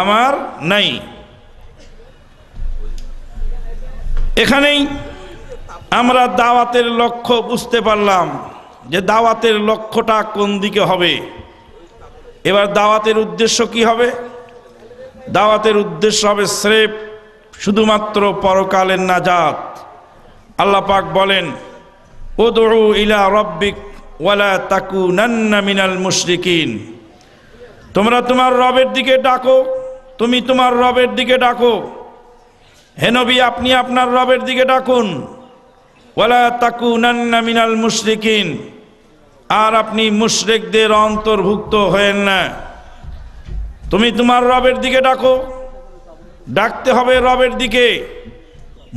আমার নাই। এখানেই আমরা দাওয়াতের লক্ষ্য বুঝতে পারলাম যে দাওয়াতের লক্ষ্যটা কোন দিকে হবে। এবার দাওয়াতের উদ্দেশ্য কি হবে? দাওয়াতের উদ্দেশ্য হবে স্রেফ শুধুমাত্র পরকালের নাজাত। আল্লাহ পাক বলেন, উদউ ইলা রাব্বিক ওয়ালা তাকুনান্না মিনাল মুশরিকিন, তোমরা তোমার রবের দিকে ডাকো, তুমি তোমার রবের দিকে ডাকো। হে নবী, আপনি আপনার রবের দিকে ডাকুন। ওয়ালা তাকুনান্না মিনাল মুশরিকিন, আর আপনি মুশরিকদের অন্তর্ভুক্ত হয়েন না। তুমি তোমার রবের দিকে ডাকো, ডাকতে হবে রবের দিকে,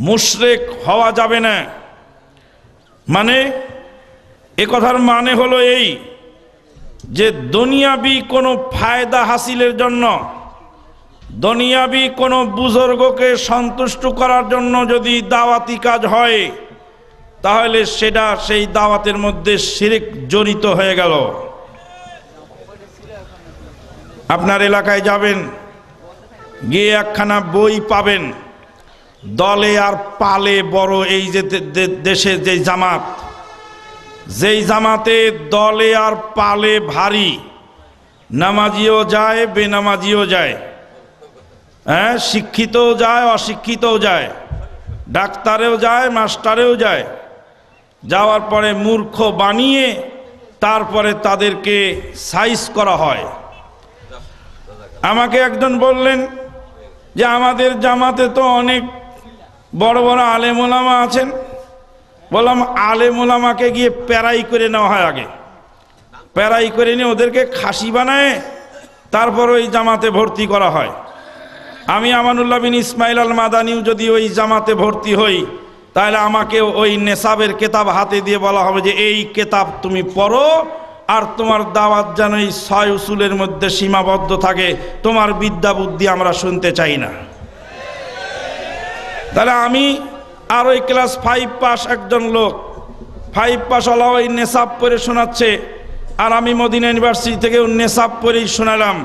মুশরিক হওয়া যাবে না। মানে এ কথার মানে হলো এই যে দুনিয়াবি কোনো ফায়দা হাসিলের জন্য দুনিয়াবি কোনো বুজুর্গকে সন্তুষ্ট করার জন্য যদি দাওয়াতি কাজ হয়, তাহলে সেটা সেই দাওয়াতের মধ্যে শিরক জড়িত হয়ে গেল। আপনার এলাকায় যাবেন, গিয়ে একখানা বই পাবেন, দলে আর পালে বড়। এই যে দেশে যে জামাত, যেই জামাতে দলে আর পালে ভারী, নামাজিও যায়, বেনামাজিও যায়, হ্যাঁ, শিক্ষিতও যায়, অশিক্ষিতও যায়, ডাক্তারেও যায়, মাস্টারেও যায়। যাওয়ার পরে মূর্খ বানিয়ে তারপরে তাদেরকে সাইজ করা হয়। আমাকে একজন বললেন যে আমাদের জামাতে তো অনেক বড় বড় আলেম ওলামা আছেন। বললাম, আলেম ওলামাকে গিয়ে প্যারাই করে নেওয়া হয়, আগে প্যারাই করে নিয়ে ওদেরকে খাসি বানায় তারপর ওই জামাতে ভর্তি করা হয়। আমি আমানুল্লাহ বিন ইসমাইল আল মাদানিও যদি ওই জামাতে ভর্তি হই, তাহলে আমাকে ওই নেশাবের কেতাব হাতে দিয়ে বলা হবে যে এই কেতাব তুমি পড়ো, আর তোমার দাওয়াত যেন এই 6 উসুলের মধ্যে সীমাবদ্ধ থাকে, তোমার বিদ্যা বুদ্ধি আমরা শুনতে চাই না। তাহলে আমি আর ওই ক্লাস 5 পাস একজন লোক, 5 পাস হলো, ওই নেশাব পড়ে শোনাচ্ছে, আর আমি মদিনা ইউনিভার্সিটি থেকে নেশাব পড়েই শোনালাম।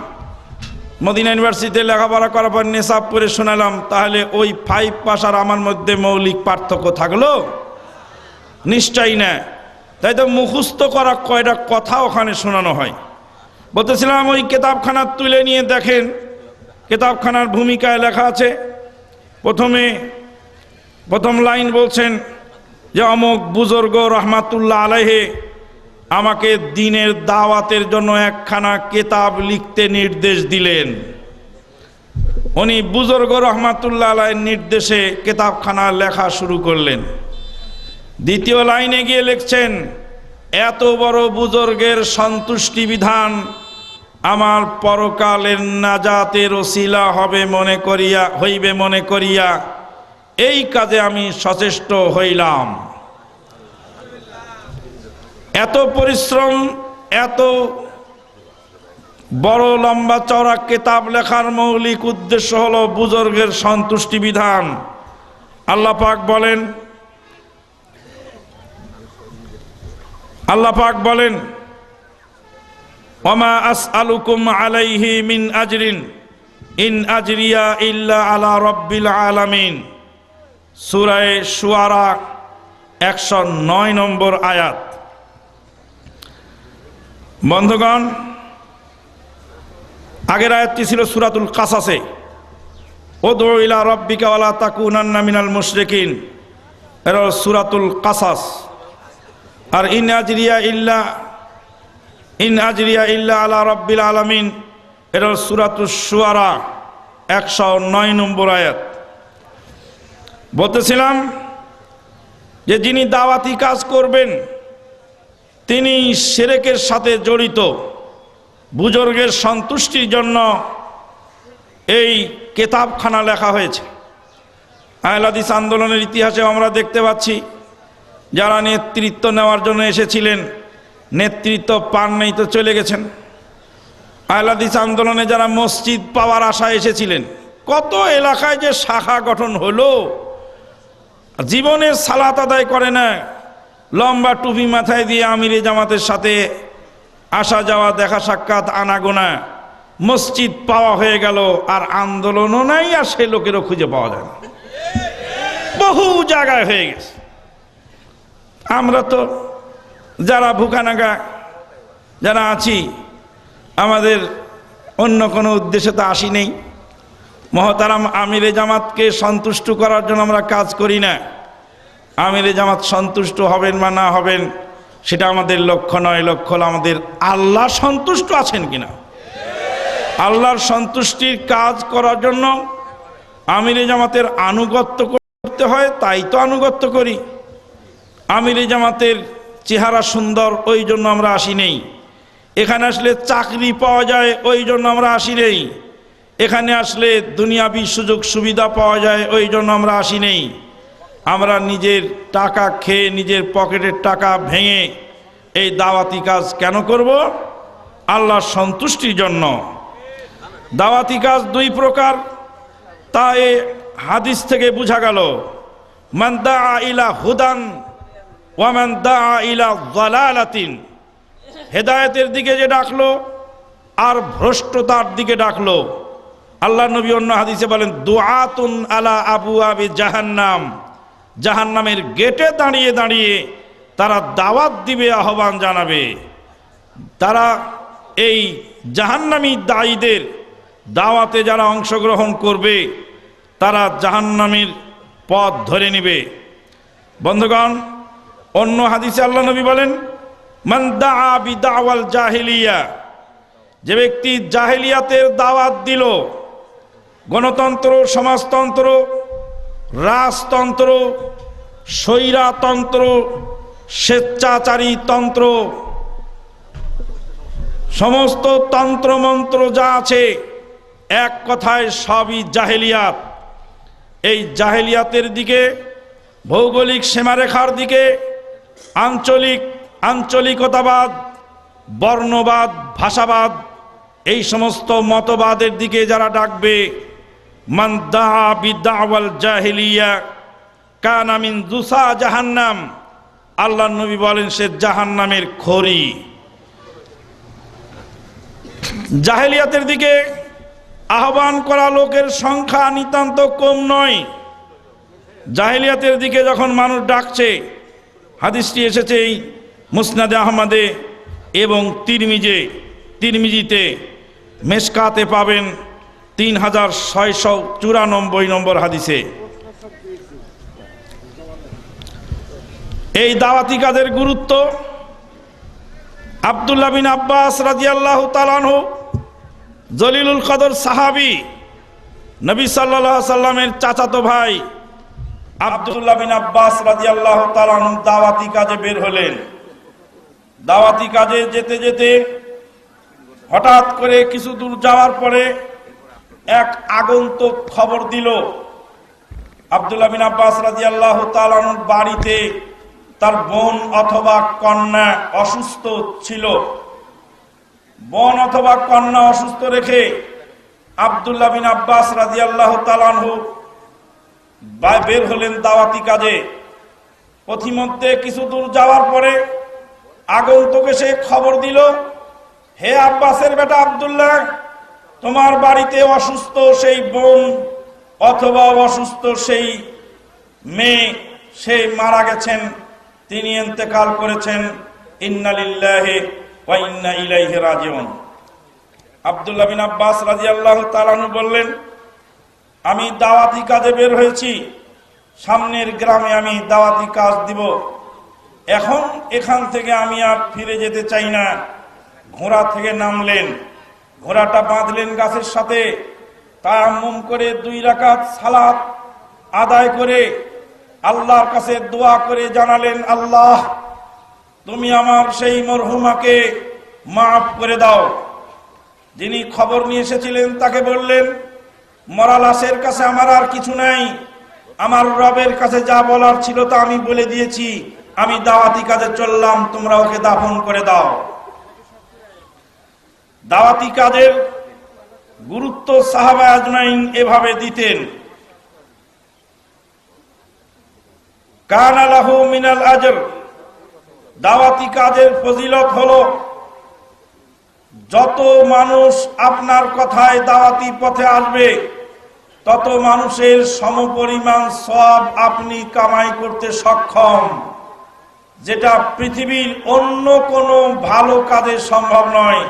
মদিনা ইউনিভার্সিটিতে লেখাপড়া করার পর নেশাব পড়ে শোনালাম, তাহলে ওই 5 পাস আর আমার মধ্যে মৌলিক পার্থক্য থাকলো? নিশ্চয়ই না। তাই তো মুখস্থ করা কয়টা কথা ওখানে শোনানো হয়। বলতেছিলাম, ওই কেতাবখানা তুলে নিয়ে দেখেন, কেতাবখানার ভূমিকায় লেখা আছে, প্রথম লাইন বলছেন যে অমুক বুজুর্গ রহমাতুল্লাহ আলাইহি আমাকে দ্বীনের দাওয়াতের জন্য একখানা কেতাব লিখতে নির্দেশ দিলেন। উনি বুজুর্গ রহমাতুল্লাহ আলাইহির নির্দেশে কেতাবখানা লেখা শুরু করলেন। দ্বিতীয় লাইনে গিয়ে লিখছেন, এত বড় বুজুর্গের সন্তুষ্টি বিধান আমার পরকালের নাজাতের ওসিলা হইবে মনে করিয়া এই কাজে আমি সচেষ্ট হইলাম। এত পরিশ্রম, এত বড় লম্বা চওড়া কিতাব লেখার মৌলিক উদ্দেশ্য হলো বুজুর্গের সন্তুষ্টি বিধান। আল্লাহ পাক বলেন ওমা আসআলুকুম আলাইহি মিন আজরিন ইন আজরিয়া ইল্লা আলা রাব্বিল আলামিন। সূরা শুআরা 109 নম্বর আয়াত। বন্ধুগণ, আগের আয়াতটি ছিল সূরাতুল কাসাসে, উদউ ইলা রাব্বিকা ওয়ালা তাকুনান্না মিনাল মুশরিকিন, এটা সূরাতুল কাসাস। আর ইন আজরিয়া ইল্লা আলা রাব্বিল আলামিন, এটা সূরাতুশ শুআরা 109 নম্বর আয়াত। বলতেছিলাম যে যিনি দাওয়াতি কাজ করবেন তিনি শিরকের সাথে জড়িত। বুজুর্গের সন্তুষ্টির জন্য এই কেতাবখানা লেখা হয়েছে। আহলে হাদিস আন্দোলনের ইতিহাসে আমরা দেখতে পাচ্ছি, যারা নেতৃত্ব নেওয়ার জন্য এসেছিলেন, নেতৃত্ব পান নাই তো চলে গেছেন। আহলে হাদিস আন্দোলনে যারা মসজিদ পাওয়ার আশায় এসেছিলেন, কত এলাকায় যে শাখা গঠন হলো, জীবনে সালাত আদায় করে না, লম্বা টুপি মাথায় দিয়ে আমিরে জামাতের সাথে আসা যাওয়া, দেখা সাক্ষাৎ, আনাগোনা, মসজিদ পাওয়া হয়ে গেল, আর আন্দোলনও নাই, আর সেই লোকেরও খুঁজে পাওয়া যায় না, বহু জায়গায় হয়ে গেছে। আমরা তো যারা ভুকানাগা যারা আছি, আমাদের অন্য কোনো উদ্দেশ্যে তো আসি নেই। মহতারাম আমিরে জামাতকে সন্তুষ্ট করার জন্য আমরা কাজ করি না। আমিরে জামাত সন্তুষ্ট হবেন বা না হবেন সেটা আমাদের লক্ষ্য নয়। লক্ষ্য হলো আমাদের আল্লাহ সন্তুষ্ট আছেন কিনা। আল্লাহর সন্তুষ্টির কাজ করার জন্য আমিরে জামাতের আনুগত্য করতে হয়, তাই তো আনুগত্য করি। আমিরে জামাতের চেহারা সুন্দর, ওই জন্য আমরা আসি নেই। এখানে আসলে চাকরি পাওয়া যায়, ওই জন্য আমরা আসি নেই। এখানে আসলে দুনিয়াবি সুযোগ সুবিধা পাওয়া যায়, ওই জন্য আমরা আসি নেই। আমরা নিজের টাকা খেয়ে, নিজের পকেটের টাকা ভেঙে এই দাওয়াতি কাজ কেন করব? আল্লাহর সন্তুষ্টির জন্য। দাওয়াতি কাজ দুই প্রকার, তা এ হাদিস থেকে বোঝা গেল। মান দাআ ইলা হুদান ওয়া মান দাআ ইলা যালালাতিন, হেদায়েতের দিকে যে ডাকলো আর ভ্রষ্টতার দিকে ডাকলো। আল্লাহ নবী অন্য হাদিসে বলেন, দুআতুন আলা আবওয়াবি জাহান্নাম, জাহান্নামের গেটে দাঁড়িয়ে দাঁড়িয়ে তারা দাওয়াত দিবে, আহ্বান জানাবে। তারা এই জাহান্নামী দায়ীদের দাওয়াতে যারা অংশগ্রহণ করবে তারা জাহান্নামীর পথ ধরে নেবে। বন্ধুগণ, অন্য হাদিসে আল্লাহ নবী বলেন, মান দাআ বিদাওয়াল জাহিলিয়া, যে ব্যক্তি জাহেলিয়াতের দাওয়াত দিল, গণতন্ত্র, সমাজতন্ত্র, রাজতন্ত্র, স্বৈরাতন্ত্র, স্বেচ্ছাচারী তন্ত্র, সমস্ত তন্ত্রমন্ত্র যা আছে এক কথায় সবই জাহেলিয়াত। এই জাহেলিয়াতের দিকে, ভৌগোলিক সীমারেখার দিকে, আঞ্চলিকতাবাদ, বর্ণবাদ, ভাষাবাদ, এই সমস্ত মতবাদের দিকে যারা ডাকবে, মান দাআ বিদাওয়াল জাহিলিয়া কানা মিন দুসা জাহান্নাম, আল্লাহর নবী বলেন সে জাহান্নামের খড়ি। জাহেলিয়াতের দিকে আহ্বান করা লোকের সংখ্যা নিতান্ত কম নয়। জাহেলিয়াতের দিকে যখন মানুষ ডাকছে, হাদিসটি এসেছে এই মুসনাদে আহমদে এবং তিরমিজিতে, মেশকাতে পাবেন 3694 নম্বর হাদিসে। এই দাওয়াতি কাজের গুরুত্ব আব্দুল্লাহ বিন আব্বাস রাদিয়াল্লাহু তাআলা আনহু, জলিলুল কদর সাহাবী, নবী সাল্লাল্লাহু আলাইহি সাল্লামের চাচাতো ভাই আব্দুল্লাহ বিন আব্বাস রাদিয়াল্লাহু তাআলা আনহু দাওয়াতি কাজে বের হলেন। দাওয়াতি কাজে যেতে যেতে হঠাৎ করে কিছু দূর যাওয়ার পরে এক আগন্তুক খবর দিল, আব্দুল্লাহ বিন আব্বাস রাদিয়াল্লাহু তাআলা আনহুর বাড়িতে তার বোন অথবা কন্যা অসুস্থ ছিল। বোন অথবা কন্যা অসুস্থ রেখে আব্দুল্লাহ বিন আব্বাস রাদিয়াল্লাহু তাআলা আনহু বের হলেন দাওয়াতি কাজে। পথিমধ্যে কিছু দূর যাওয়ার পরে আগন্তুক এসে খবর দিল, হে আব্বাসের বেটা আব্দুল্লাহ, তোমার বাড়িতে অসুস্থ সেই বোন অথবা অসুস্থ সেই মেয়ে, সে মারা গেছেন, তিনি ইন্তেকাল করেছেন। ইন্না লিল্লাহি ওয়া ইন্না ইলাইহি রাজিউন। আব্দুল্লাহ বিন আব্বাস রাদিয়াল্লাহু তাআলা আনহু বললেন, আমি দাওয়াতি কাজে বের হয়েছি, সামনের গ্রামে আমি দাওয়াতি কাজ দিব, এখন এখান থেকে আমি আর ফিরে যেতে চাই না। ঘোড়া থেকে নামলেন, ঘোড়াটা বাঁধলেন গাছের সাথে, তায়াম্মুম করে 2 রাকাত সালাত আদায় করে আল্লাহর কাছে দোয়া করে জানালেন, আল্লাহ তুমি আমার সেই মরহুমাকে মাফ করে দাও। যিনি খবর নিয়ে এসেছিলেন তাকে বললেন, মরা লাশের কাছে আমার আর কিছু নাই, আমার রবের কাছে যা বলার ছিল তা আমি বলে দিয়েছি, আমি দাওয়াতি কাজে চললাম, তোমরা ওকে দাফন করে দাও। দাওয়াতি কাজের গুরুত্ব সাহাবা আজমাইন এভাবে দিতেন। কানা লাহু মিনাল আজর, দাওয়াতি কাজের ফজিলত হলো যত মানুষ আপনার কথায় দাওয়াতি পথে আসবে তত মানুষের সমপরিমাণ সওয়াব আপনি কামাই করতে সক্ষম, যেটা পৃথিবীর অন্য কোনো ভালো কাজে সম্ভব নয়,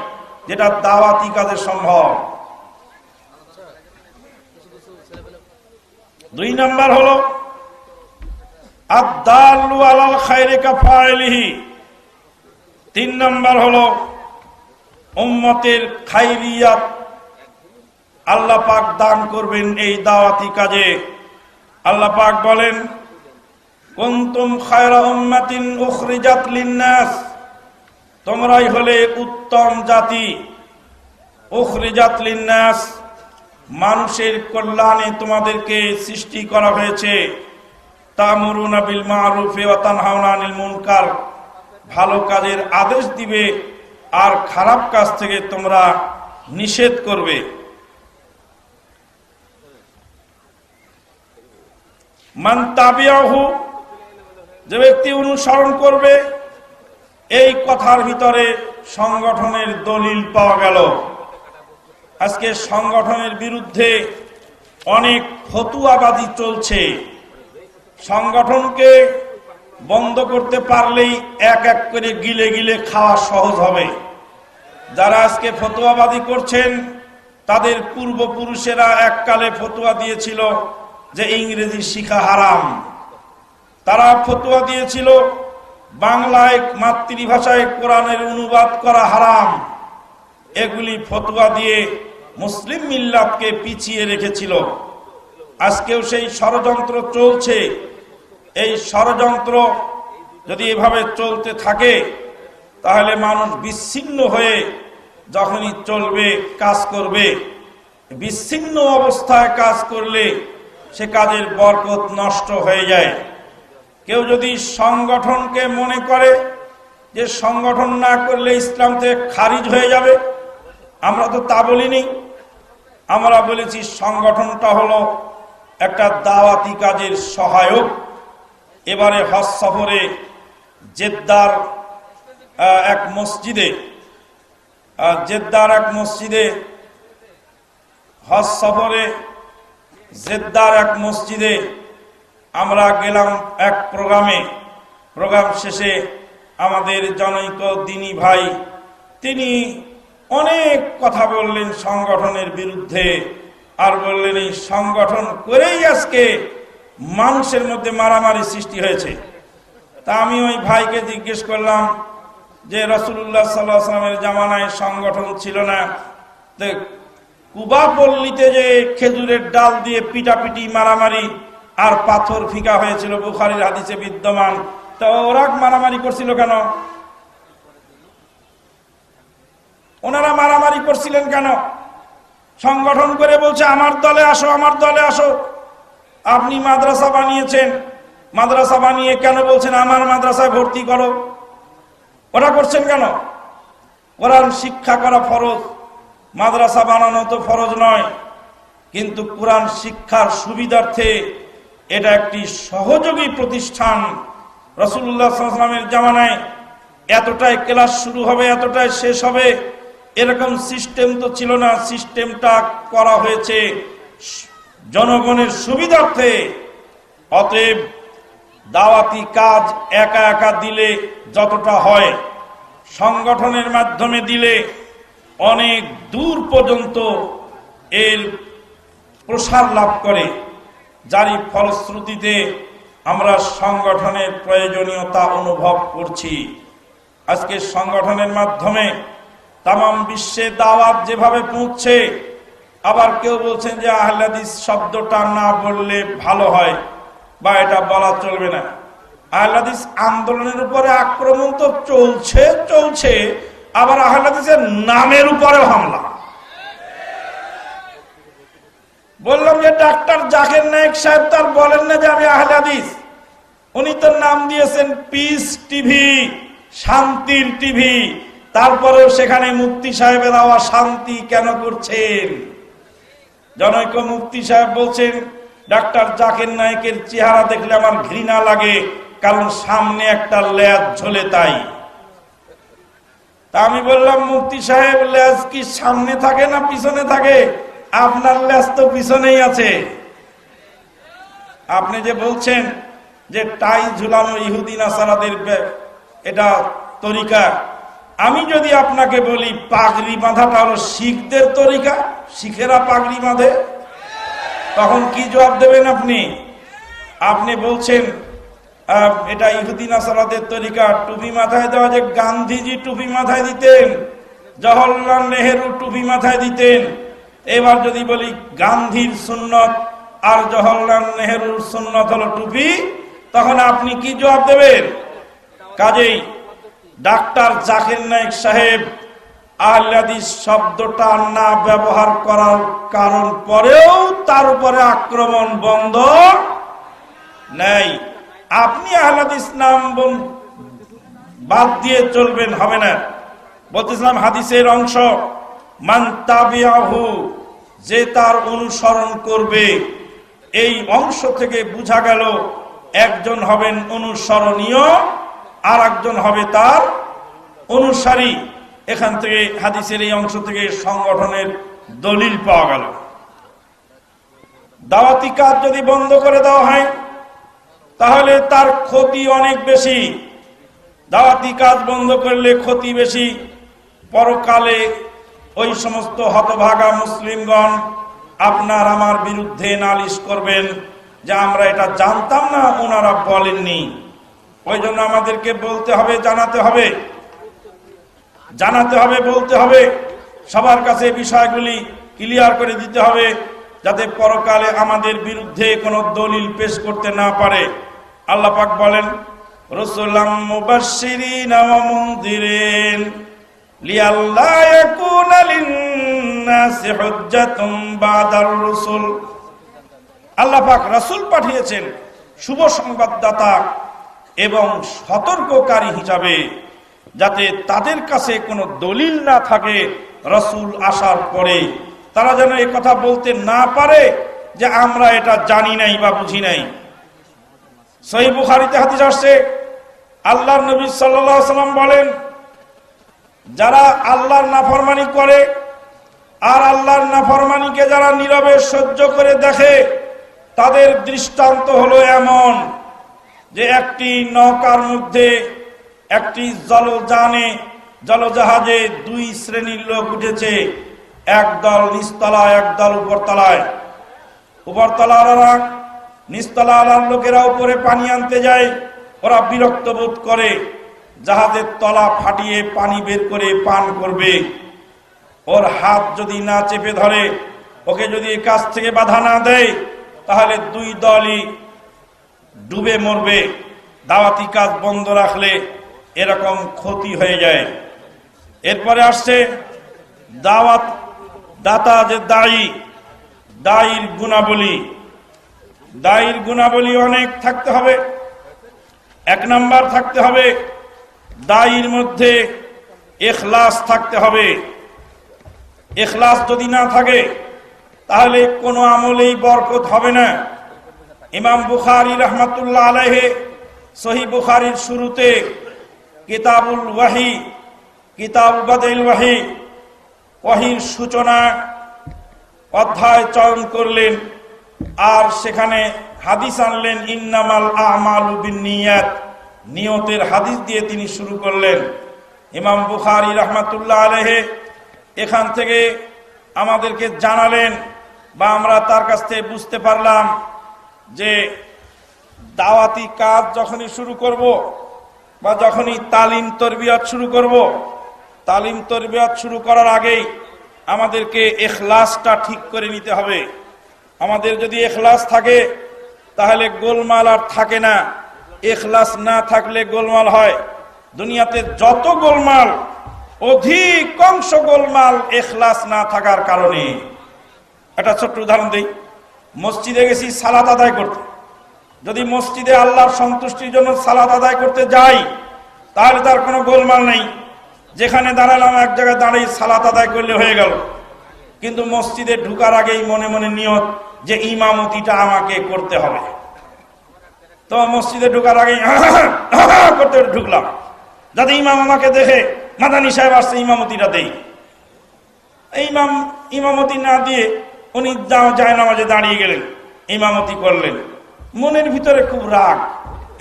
যেটা দাওয়াতি কাজে সম্ভব। 2 নাম্বার হলো আদ-দাল্লু আলাল খায়রি কাফাইলিহি। 3 নাম্বার হলো উম্মতের খায়রিয়াত আল্লাহ পাক দান করবেন এই দাওয়াতি কাজে। আল্লাহ পাক বলেন, কুনতুম খায়রা উম্মাতিন উখরিজাত লিন-নাস, তোমরাই হলে উত্তম জাতি। উখরিজাত লিন-নাস, মানুষের কল্যাণে তোমাদেরকে সৃষ্টি করা হয়েছে। তা'মুরুনা বিল মা'রুফি ওয়া তানহাউনা আনিল মুনকার, ভালো কাজের আদেশ দিবে আর খারাপ কাজ থেকে তোমরা নিষেধ করবে। মান তাবিআহু, যে ব্যক্তি অনুসরণ করবে, এই কথার ভিতরে সংগঠনের দলিল পাওয়া গেল। আজকে সংগঠনের বিরুদ্ধে অনেক ফতুয়াবাজি চলছে। সংগঠনকে বন্ধ করতে পারলেই এক এক করে গিলে গিলে খাওয়া সহজ হবে। যারা আজকে ফতুয়াবাজি করছেন, তাদের পূর্বপুরুষেরা এককালে ফতুয়া দিয়েছিল যে ইংরেজি শিখা হারাম। তারা ফতুয়া দিয়েছিল বাংলায় মাতৃভাষায় কোরআনের অনুবাদ করা হারাম। এগুলি ফতুয়া দিয়ে মুসলিম মিল্লাতকে পিছিয়ে রেখেছিল। আজকেও সেই ষড়যন্ত্র চলছে। এই ষড়যন্ত্র যদি এভাবে চলতে থাকে, তাহলে মানুষ বিচ্ছিন্ন হয়ে যখনই চলবে, কাজ করবে, বিচ্ছিন্ন অবস্থায় কাজ করলে সে কাজের বরকত নষ্ট হয়ে যায়। কেউ যদি সংগঠনকে মনে করে যে সংগঠন না করলে ইসলাম থেকে খারিজ হয়ে যাবে, আমরা তো তা বলিনি। আমরা বলেছি সংগঠনটা হলো একটা দাওয়াতি কাজের সহায়ক। এবারে হজ সফরে জেদ্দার এক মসজিদে হজ সফরে জেদ্দার এক মসজিদে আমরা গেলাম এক প্রোগ্রাম শেষে আমাদের জনৈক দিনী ভাই তিনি অনেক কথা বললেন সংগঠনের বিরুদ্ধে, আর বললেন এই সংগঠন করেই আজকে মানুষের মধ্যে মারামারি সৃষ্টি হয়েছে। তা আমি ওই ভাইকে জিজ্ঞেস করলাম যে রাসূলুল্লাহ সাল্লাল্লাহু আলাইহি ওয়াসাল্লামের জামানায় সংগঠন ছিল না, তো কুবা পল্লীতে যে খেজুরের ডাল দিয়ে পিটাপিটি মারামারি আর পাথর ফিকা হয়েছিল, বুখারীর হাদিসে বিদ্যমান, তো ওরা মারামারি করছিল কেন? ওনারা মারামারি করছিলেন কেন? সংগঠন করে বলছে আমার দলে আসো, আমার দলে আসো। আপনি মাদ্রাসা বানিয়েছেন, মাদ্রাসা বানিয়ে কেন বলছেন আমার মাদ্রাসায় ভর্তি করো? ওরা করছেন কেন? কোরআন শিক্ষা করা ফরজ, মাদ্রাসা বানানো তো ফরজ নয়, কিন্তু কোরআন শিক্ষার সুবিধার্থে এটা একটি সহযোগী প্রতিষ্ঠান। রাসূলুল্লাহ সাল্লাল্লাহু আলাইহি ওয়াসাল্লামের জামানায় এতটাই ক্লাস শুরু হবে, এতটাই শেষ হবে, এরকম সিস্টেম তো ছিল না। সিস্টেমটা করা হয়েছে জনগণের সুবিধার্থে। অতএব দাওয়াতি কাজ একা একা দিলে যতটা হয়, সংগঠনের মাধ্যমে দিলে অনেক দূর পর্যন্ত এর প্রসার লাভ করে, যারই ফলশ্রুতিতে আমরা সংগঠনের প্রয়োজনীয়তা অনুভব করছি। আজকে সংগঠনের মাধ্যমে তামাম বিশ্বে দাওয়াত যেভাবে পৌঁছছে, আবার কেউ বলছেন যে আহলে হাদিস শব্দটা না বললে ভালো হয় বা এটা বলা চলবে না। আহলে হাদিস আন্দোলনের উপরে আক্রমণ তো চলছে, আবার আহলে হাদিসের নামের উপরে হামলা। বললাম যে ডাক্তার জাকির নায়েক সাহেব তার বলেন না যে আমি আহলে হাদিস, উনি তো নাম দিয়েছেন পিস টিভি, শান্তির টিভি, তারপরেও সেখানে মুফতি সাহেবের আওয়াজ শান্তি কেন করছেন? জনৈক মুফতি সাহেব বলছেন ডাক্তার জাকির নায়েকের চেহারা দেখলে আমার ঘৃণা লাগে, কারণ সামনে একটা লেজ ঝোলে তাই। তা আমি বললাম মুফতি সাহেব লেজ কি সামনে থাকে না পিছনে থাকে? আপনার লেজ তো পিছনেই আছে। আপনি যে বলছেন যে টাই ঝুলানো ইহুদি নাসারাদের এটা তরিকা, আমি যদি আপনাকে বলি পাগড়ি বাঁধাটা হলো শিখদের তরিকা, শিখেরা পাগড়ি বাঁধে, তখন কি জবাব দেবেন আপনি? আপনি বলছেন এটা ইহুদি নাসারাদের তরিকা। টুপি মাথায় দেওয়া, যে গান্ধীজি টুপি মাথায় দিতেন, জওহরলাল নেহেরু টুপি মাথায় দিতেন। এবার যদি বলি গান্ধীর সুন্নত আর জওহরলাল নেহেরুর সুন্নত হলো টুপি, তখন আপনি কি জবাব দেবেন? কাজেই ডাক্তার জাকির নায়েক সাহেব আহলে হাদিস শব্দটা না ব্যবহার করার কারণ পরেও তার উপরে আক্রমণ বন্ধ নেই। আপনি আহলে হাদিস নাম বাদ দিয়ে চলবেন, হবে না। বলতেছিলাম হাদিসের অংশ, মান তাবিআহু, যে তার অনুসরণ করবে, এই অংশ থেকে বোঝা গেল একজন হবেন অনুসরণীয় আর একজন হবে তার অনুসারী। এখান থেকে হাদিসের এই অংশ থেকে সংগঠনের দলিল পাওয়া গেল। দাওয়াতি কাজ যদি বন্ধ করে দেওয়া হয় তাহলে তার ক্ষতি অনেক বেশি। দাওয়াতি কাজ বন্ধ করলে ক্ষতি বেশি। পরকালে ওই সমস্ত হতভাগা মুসলিমগণ আপনার আমার বিরুদ্ধে নালিশ করবেন যে আমরা এটা জানতাম না, ওনারা বলেননি। ওই জন্য আমাদেরকে বলতে হবে, জানাতে হবে, বলতে হবে, সবার কাছে বিষয়গুলি ক্লিয়ার করে দিতে হবে, যাতে পরকালে আমাদের বিরুদ্ধে কোনো দলিল পেশ করতে না পারে। আল্লাহ পাক বলেন, রাসূলাম মুবাশশিরিনা ওয়া মুনযিরিন লিআল্লা ইয়াকুনা লিন-নাসি হুজ্জাতুম বাদার রাসূল। আল্লাহ পাক রাসূল পাঠিয়েছেন শুভ সংবাদদাতা এবং সতর্ককারী হিসাবে, যাতে তাদের কাছে কোনো দলিল না থাকে রাসূল আসার পরে। তারা যেন এই কথা বলতে না পারে যে আমরা এটা জানি নাই বা বুঝি নাই। সহিহ বুখারীতে হাদিস আসছে, আল্লাহর নবী সাল্লাল্লাহু আলাইহি ওয়াসাল্লাম বলেন, যারা আল্লাহর নাফরমানি করে আর আল্লাহর নাফরমানিকে যারা নীরবে সহ্য করে দেখে, তাদের দৃষ্টান্ত হলো এমন যে একটি নৌকার মধ্যে, একটি জলজাহাজে দুই শ্রেণীর লোক উঠেছে, একদল নিচতলায়, একদল উপরতলায়। উপরতলারা, নিচতলার লোকেরা উপরে পানি আনতে যায়, ওরা বিরক্ত বোধ করে, জাহাজের তলা ফাটিয়ে পানি বের করে পান করবে। ওর হাত যদি না চেপে ধরে, ওকে যদি কাছ থেকে বাধা না দেয়, তাহলে দুই দলই ডুবে মরবে। দাওয়াতি কাজ বন্ধ রাখলে এরকম ক্ষতি হয়ে যায়। এরপরে আসছে দাওয়াত দাতা, যে দায়ীর গুণাবলী। দায়ীর গুণাবলী অনেক থাকতে হবে। এক নাম্বার থাকতে হবে, দায়ীর মধ্যে ইখলাস থাকতে হবে। ইখলাস যদি না থাকে তাহলে কোনো আমলেই বরকত হবে না। ইমাম বুখারী রাহমাতুল্লাহ আলাইহি সহিহ বুখারীর শুরুতে কিতাবুল ওয়াহি, কিতাব বাদিল ওয়াহি, ওয়াহির সূচনা অধ্যায় চয়ন করলেন, আর সেখানে হাদিস আনলেন, ইন্নামাল আমালু বিন্নিয়াত, নিয়তের হাদিস দিয়ে তিনি শুরু করলেন। ইমাম বুখারী রাহমাতুল্লাহ আলাইহি এখান থেকে আমাদেরকে জানালেন, বা আমরা তার কাছ থেকে বুঝতে পারলাম যে দাওয়াতি কাজ যখনই শুরু করব, বা যখনই তালিম তরবিয়ত শুরু করব, তালিম তরবিয়ত শুরু করার আগেই আমাদেরকে ইখলাসটা ঠিক করে নিতে হবে। আমাদের যদি ইখলাস থাকে তাহলে গোলমাল আর থাকে না। ইখলাস না থাকলে গোলমাল হয়। দুনিয়াতে যত গোলমাল, অধিকাংশ গোলমাল ইখলাস না থাকার কারণে। একটা ছোট্ট উদাহরণ দিই। মসজিদে গেছি সালাত আদায় করতে, যদি মসজিদে আল্লাহর সন্তুষ্টির জন্য সালাত আদায় করতে যাই, তাহলে তার কোনো গোলমাল নেই। যেখানে দাঁড়ালাম এক জায়গায় দাঁড়িয়ে সালাত আদায় করলে হয়ে গেল। কিন্তু মসজিদে ঢুকার আগেই মনে মনে নিয়ত যে ইমামতিটা আমাকে করতে হবে। তো মসজিদে ঢুকার আগেই করতে ঢুকলাম, যাতে ইমাম আমাকে দেখে মাদানী সাহেব আসছে, ইমামতিটা দেই। ইমামতি না দিয়ে উনি যায় নামাজে দাঁড়িয়ে গেলেন, ইমামতি করলেন। মনের ভিতরে খুব রাগ,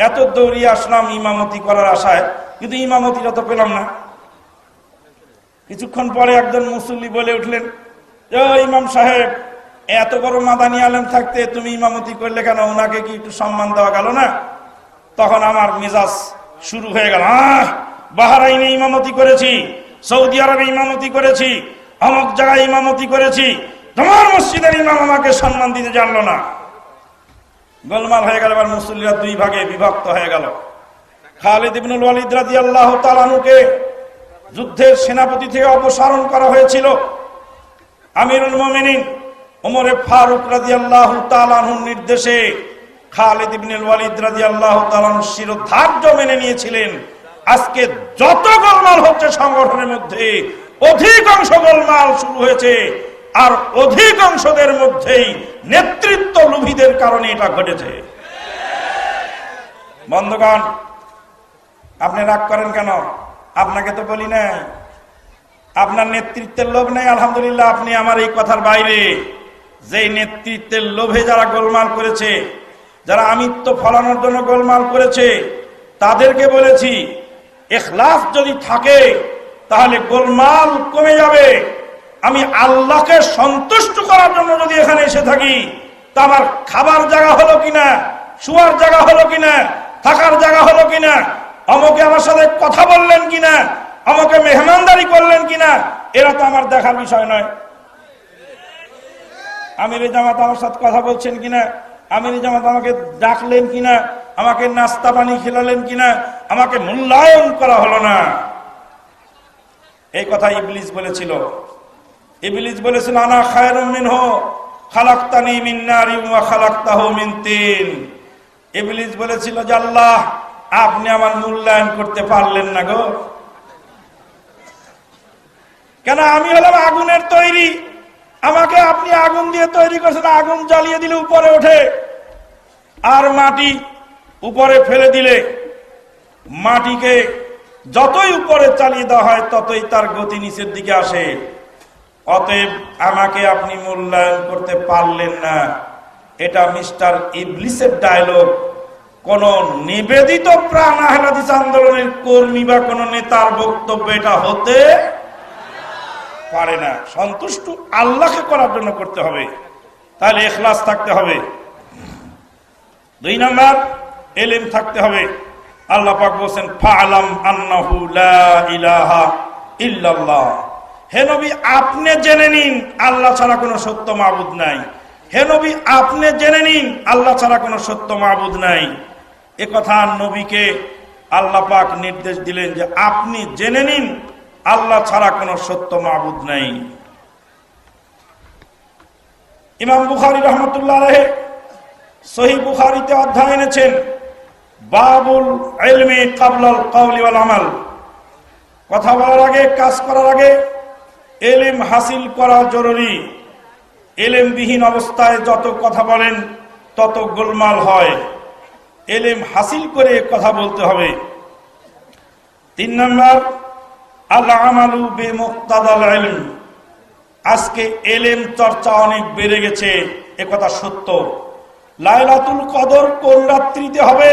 এত দৌড়িয়ে আসলাম ইমামতি করার আশায়, কিন্তু ইমামতিটা তো পেলাম না। কিছুক্ষণ পরে একজন মুসল্লি বলে উঠলেন, ইমাম সাহেব, এত বড় মাদানী আলেম থাকতে তুমি ইমামতি করলে কেন? ওনাকে কি একটু সম্মান দেওয়া গেল না? তখন আমার মেজাজ শুরু হয়ে গেল। বাহরাইনে ইমামতি করেছি, সৌদি আরবে ইমামতি করেছি, অমুক জায়গায় ইমামতি করেছি, তোমার মসজিদের ইমাম আমাকে সম্মান দিতে জানলো না। গোলমাল হয়ে গেল। এবার মুসল্লিরা দুই ভাগে বিভক্ত হয়ে গেল। খালিদ ইবনুল ওয়ালিদ রাদিয়াল্লাহু তাআলা আনহুকে যুদ্ধের সেনাপতি থেকে অপসারণ করা হয়েছিল। আমিরুল মুমিনিন ওমর ফারুক রাদিয়াল্লাহু তাআলা আনহুর নির্দেশে খালিদ ইবনুল ওয়ালিদ রাদিয়াল্লাহু তাআলা আনহু শিরোধার্য মেনে নিয়েছিলেন। আজকে যত গোলমাল হচ্ছে সংগঠনের মধ্যে, অধিকাংশ গোলমাল শুরু হয়েছে আর অধিকাংশদের মধ্যেই নেতৃত্ব লোভীদের কারণে এটা ঘটেছে। বন্ধুগণ, আপনি রাগ করেন কেন? আপনাকে তো বলি না আপনার নেতৃত্বের লোভ নেই। আলহামদুলিল্লাহ, আপনি আমার এই কথার বাইরে। যে নেতৃত্বের লোভে যারা গোলমাল করেছে, যারা আমিত্ব ফলানোর জন্য গোলমাল করেছে, তাদেরকে বলেছি ইখলাস যদি থাকে তাহলে গোলমাল কমে যাবে। আমি আল্লাহকে সন্তুষ্ট করার জন্য যদি এখানে এসে থাকি, তা আমার খাবার জায়গা হলো কিনা, শোয়ার জায়গা হলো কিনা, থাকার জায়গা হলো কিনা, আমাকে আমার সাথে কথা বললেন কিনা, আমাকে মেহমানদারি করলেন কিনা, এরা তো আমার দেখার বিষয় নয়। আমির জামাত আমার সাথে কথা বলছেন কিনা, আমির জামাত আমাকে ডাকলেন কিনা, আমাকে নাস্তা পানি খেলালেন কিনা, আমাকে মূল্যায়ন করা হলো না। এই কথা ইবলিস বলেছিল। ইবলিস বলেছিল আনা খায়রুম মিনহু খালাকতানি মিন নারিন ওয়া খালাকতাহু মিন তিন। ইবলিস বলেছিল যে আল্লাহ, আপনি আমার মূল্যায়ন করতে পারলেন না গো। কেন? আমি হলাম আগুনের তৈরি, আমাকে আপনি আগুন দিয়ে তৈরি করছেন। আগুন জ্বালিয়ে দিলে উপরে ওঠে, আর মাটি উপরে ফেলে দিলে মাটিকে যতই উপরে চালিয়ে দেওয়া হয় ততই তার গতি নিচের দিকে আসে। অতএব আমাকে আপনি মূল্যায়ন করতে পারলেন না। এটা মিস্টার ইবলিসের ডায়লগ। কোন নিবেদিত প্রাণ আহলে হাদিস আন্দোলনের কর্মী বা কোন নেতার বক্তব্য এটা হতে পারে না। সন্তুষ্ট আল্লাহকে করার জন্য করতে হবে, তাহলে ইখলাস থাকতে হবে। 2 নাম্বার, ইলম থাকতে হবে। আল্লাহ পাক বলেন ফাআলাম আন্নাহু লা ইলাহা ইল্লাল্লাহ। হে নবী, আপনি জেনে নিন আল্লাহ ছাড়া কোনো সত্য মাবুদ নাই। হে নবী, আপনি জেনে নিন আল্লাহ ছাড়া কোনো সত্য মাবুদ নাই। এ কথা নবীকে আল্লাহ পাক নির্দেশ দিলেন যে আপনি জেনে নিন আল্লাহ ছাড়া কোনো সত্য মাবুদ নাই। ইমাম বুখারী রাহমাতুল্লাহ আলাইহি সহিহ বুখারীতে অধ্যায় এনেছেন বাবুল ইলমি ক্বাবলাল কওলি ওয়াল আমাল। কথা বলার আগে, কাজ করার আগে ইলম হাসিল করা জরুরি। ইলমবিহীন অবস্থায় যত কথা বলেন তত গোলমাল হয়। ইলম হাসিল করে কথা বলতে হবে। 3 নাম্বার, আল আমালু বিমুক্তাদাল ইলম। আজকে ইলম চর্চা অনেক বেড়ে গেছে, এ কথা সত্য। লাইলাতুল কদর কোন রাত্রিতে হবে,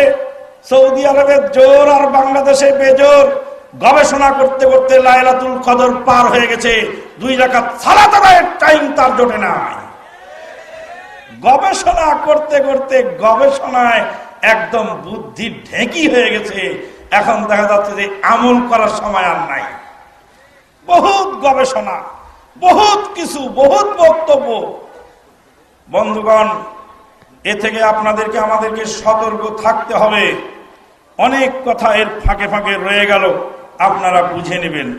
সৌদি আরবে জোর আর বাংলাদেশে বেজোর গবেষণা করতে করতে লাইলাতুল কদর পার হয়ে গেছে। 2 রাকাত সালাত আদায়ের টাইম তার জোটে নাই। গবেষণা করতে করতে গবেষণায় একদম বুদ্ধি ঢেকি হয়ে গেছে। এখন দেখা যাচ্ছে যে আমল করার সময় আর নাই। বহুত গবেষণা, বহুত কিছু, বহুত বক্তব্য। বন্ধুগণ, এ থেকে আপনাদেরকে আমাদেরকে সতর্ক থাকতে হবে। অনেক কথা এর ফাঁকে ফাঁকে রয়ে গেল, আপনারা বুঝে নেবেন।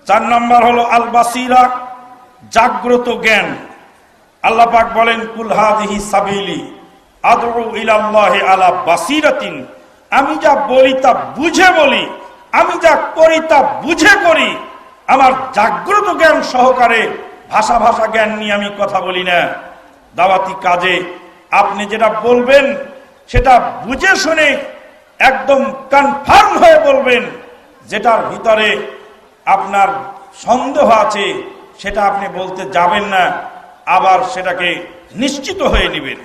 4 নাম্বার হলো আল বাসিরা, জাগ্রত জ্ঞান। আল্লাহ পাক বলেন কুল হাদিহি সাবিলি আদউ ইলাল্লাহি আলা বাসিরাতিন। আমি যা বলি তা বুঝে বলি, আমি যা করি তা বুঝে করি। আমার জাগ্রত জ্ঞান সহকারে, ভাষা ভাষা জ্ঞান নিয়ে আমি কথা বলি না। দাওয়াতি কাজে আপনি যেটা বলবেন সেটা বুঝে শুনে একদম কনফার্ম হয়ে বলবেন। যেটার ভিতরে আপনার সন্দেহ আছে সেটা আপনি বলতে যাবেন না, আবার সেটাকে নিশ্চিত হয়ে নেবেন।